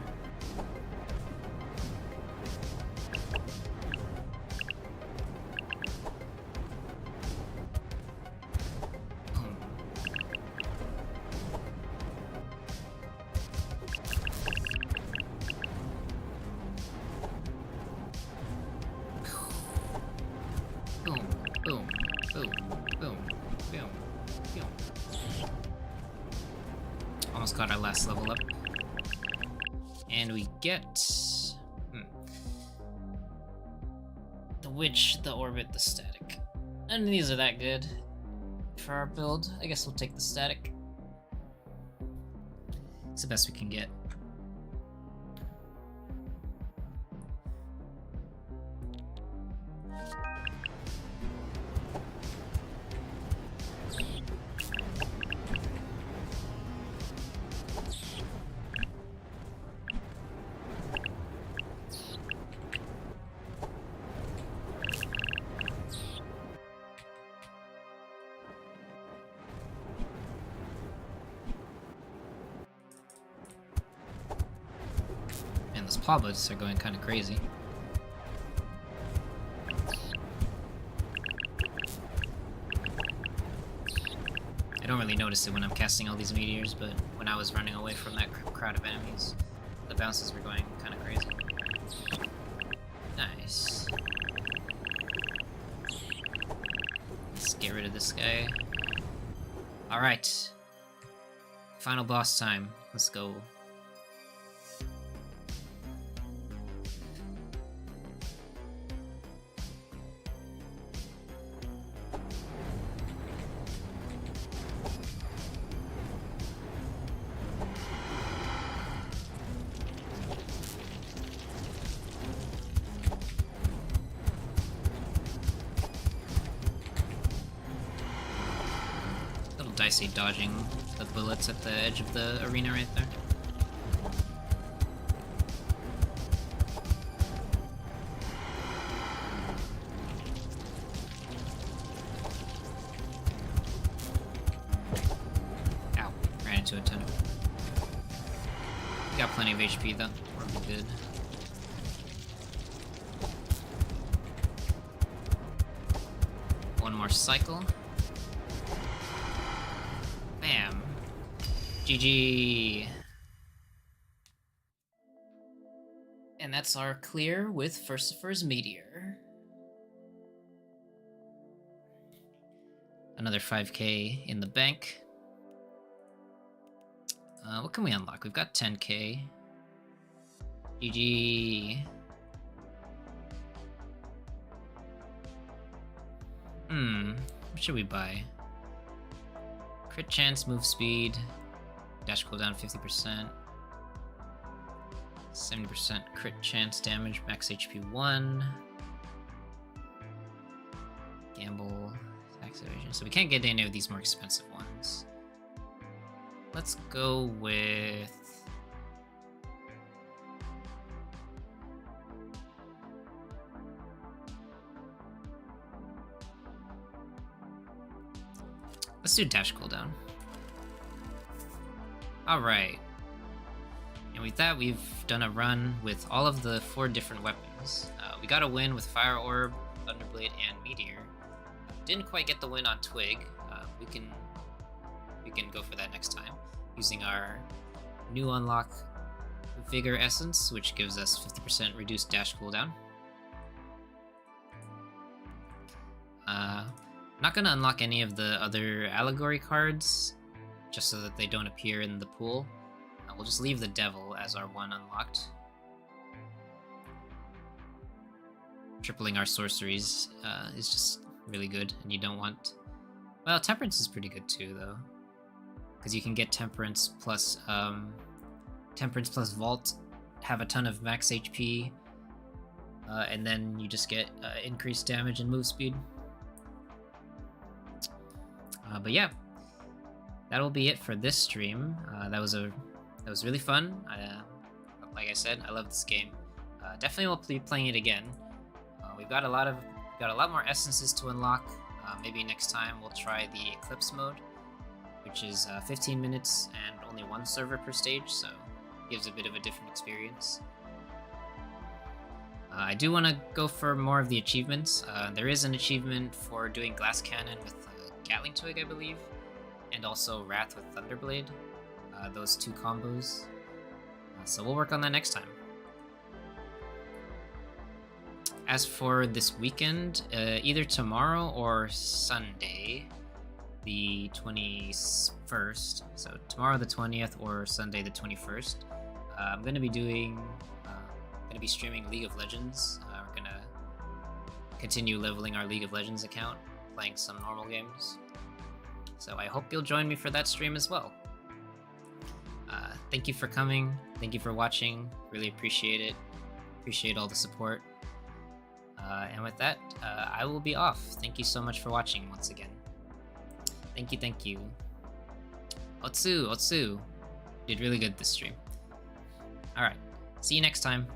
Speaker 1: Boom, boom, boom, boom, boom, boom. Almost got our last level up. And we get... the witch, the orbit, the static. None of these are that good for our build. I guess we'll take the static. It's the best we can get. Those poblets are going kind of crazy. I don't really notice it when I'm casting all these meteors, but when I was running away from that crowd of enemies, the bounces were going kind of crazy. Nice. Let's get rid of this guy. Alright. Final boss time. Let's go. dicey dodging the bullets at the edge of the arena right there. Ow, ran into a ton. We got plenty of HP though, we're good. One more cycle. Bam. GG. And that's our clear with Furcifer's Meteor. Another 5k in the bank. What can we unlock? We've got 10k. GG. What should we buy? Crit chance, move speed, dash cooldown 50%, 70% crit chance damage, max HP 1, gamble, tax evasion. So we can't get any of these more expensive ones. Let's go with... let's do dash cooldown. Alright. And with that, we've done a run with all of the 4 different weapons. We got a win with Fire Orb, Thunderblade, and Meteor. Didn't quite get the win on Twig. We can go for that next time, using our new unlock Vigor Essence, which gives us 50% reduced dash cooldown. Not gonna unlock any of the other allegory cards, just so that they don't appear in the pool. We'll just leave the Devil as our one unlocked. Tripling our sorceries is just really good, and you don't want... well, Temperance is pretty good too, though. Because you can get Temperance plus Vault, have a ton of max HP, and then you just get increased damage and move speed. But yeah, that'll be it for this stream. That was really fun. Like I said, I love this game. Definitely will be playing it again. We've got a lot more essences to unlock. Maybe next time we'll try the Eclipse mode, which is 15 minutes and only 1 server per stage, so gives a bit of a different experience. I do want to go for more of the achievements. There is an achievement for doing Glass Cannon with Gatling Twig, I believe, and also Wrath with Thunderblade. Those 2 combos. So we'll work on that next time. As for this weekend, either tomorrow or Sunday, the 21st, so tomorrow the 20th or Sunday the 21st, I'm going to be streaming League of Legends. We're going to continue leveling our League of Legends account, playing some normal games. So I hope you'll join me for that stream as well. Thank you for coming. Thank you for watching. Really appreciate it. Appreciate all the support. And with that, I will be off. Thank you so much for watching once again. Thank you. Otsu. Did really good this stream. Alright, see you next time.